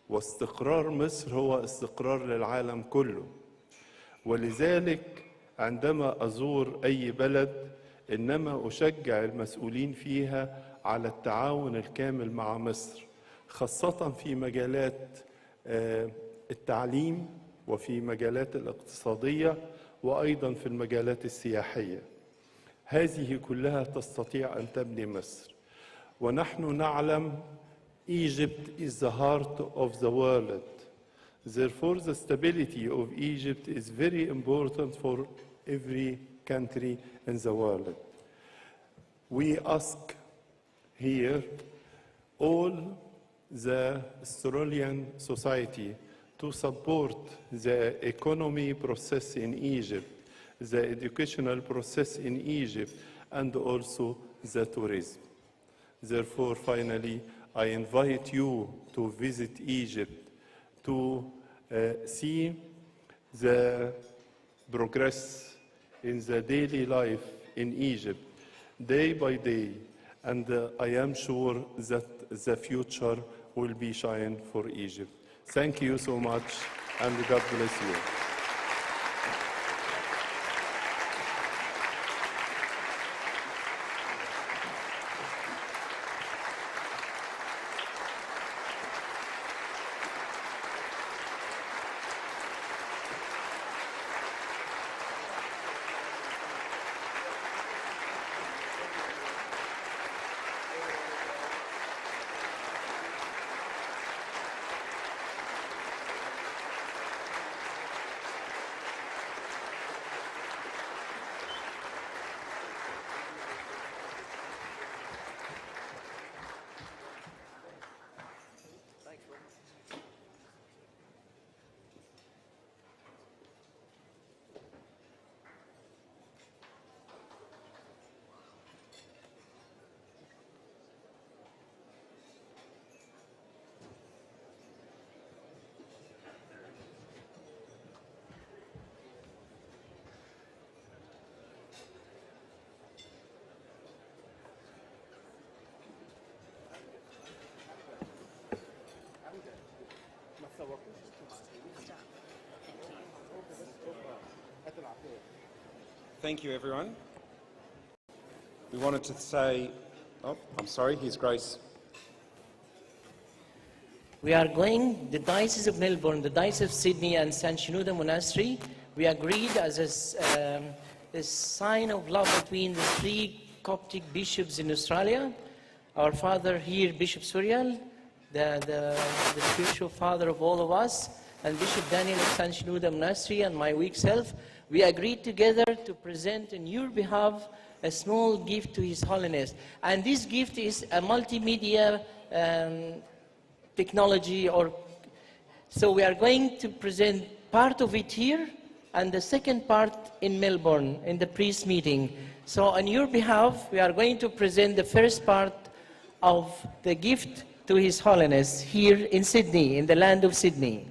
Speaker 3: واستقرار مصر هو استقرار للعالم كله. ولذلك عندما أزور أي بلد إنما أشجع المسؤولين فيها على التعاون الكامل مع مصر، خاصة في مجالات التعليم وفي مجالات الاقتصادية وأيضا في المجالات السياحية. هذه كلها تستطيع أن تبني مصر. ونحن نعلم Egypt is the heart of the world. Therefore, the stability of Egypt is very important for every country in the world. We ask here all the Australian society to support the economy process in Egypt, the educational process in Egypt, and also the tourism. Therefore, finally, I invite you to visit Egypt to see the progress in the daily life in Egypt day by day, and I am sure that the future will be shine for Egypt. Thank you so much, and God bless you.
Speaker 5: Thank you, everyone. We wanted to say, oh, I'm sorry, His Grace.
Speaker 1: We are going, the Diocese of Melbourne, the Diocese of Sydney, and St. Shenouda Monastery, we agreed as a sign of love between the three Coptic bishops in Australia. Our father here, Bishop Suriel, the spiritual father of all of us, and Bishop Daniel of St. Shenouda Monastery, and my weak self, we agreed together to present on your behalf a small gift to His Holiness. And this gift is a multimedia technology, so we are going to present part of it here and the second part in Melbourne in the priest meeting. So on your behalf, we are going to present the first part of the gift to His Holiness here in Sydney, in the land of Sydney.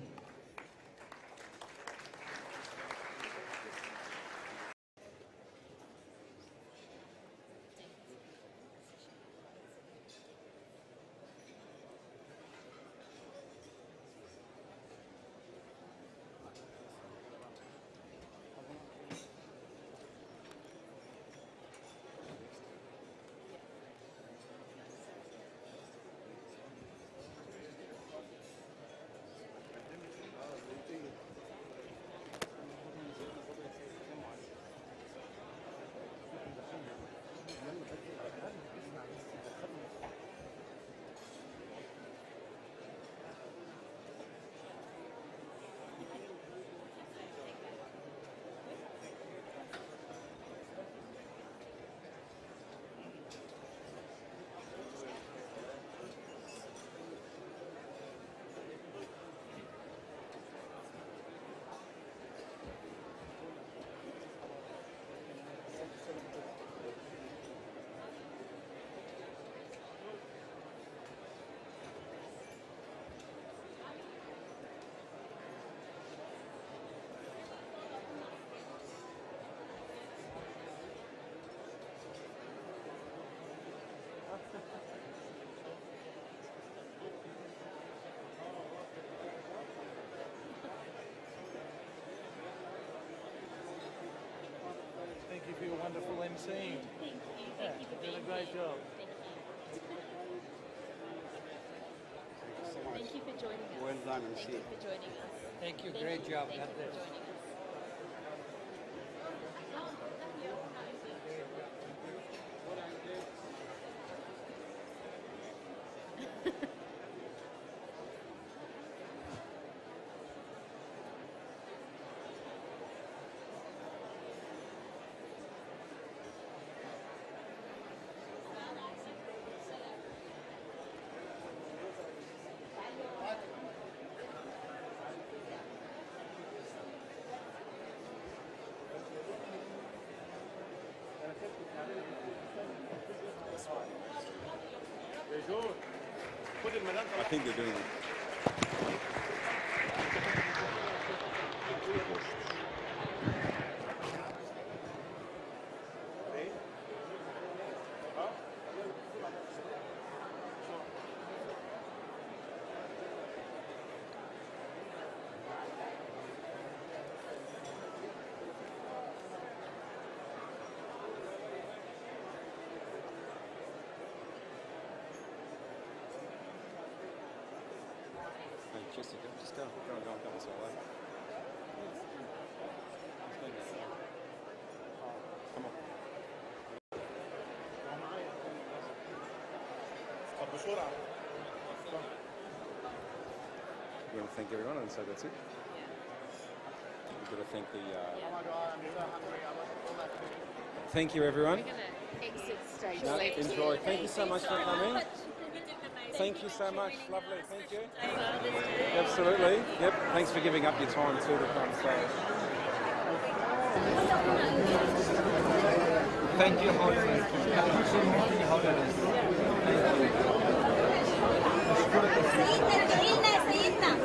Speaker 2: wonderful emceeing.
Speaker 4: Thank you for being
Speaker 2: Did a great
Speaker 4: here.
Speaker 2: job.
Speaker 4: Thank you for joining us.
Speaker 2: Well done,
Speaker 4: Thank you for joining us.
Speaker 2: Thank you, great job.
Speaker 4: Thank you for joining us.
Speaker 5: I think they're doing it. Jessica, just go. Go. It's all right. Come on. You want to thank everyone and say that's it? We've got to thank the... Thank you, everyone.
Speaker 16: We're going to exit stage
Speaker 5: No,
Speaker 16: left.
Speaker 5: enjoy. Thank you so much for coming. Thank you so much. Lovely. Thank you. Absolutely. Yep. Thanks for giving up your time too to come. So.
Speaker 2: Thank you, Holiness. Thank you, Holiness.
Speaker 8: سيدنا ادعي لنا يا سيدنا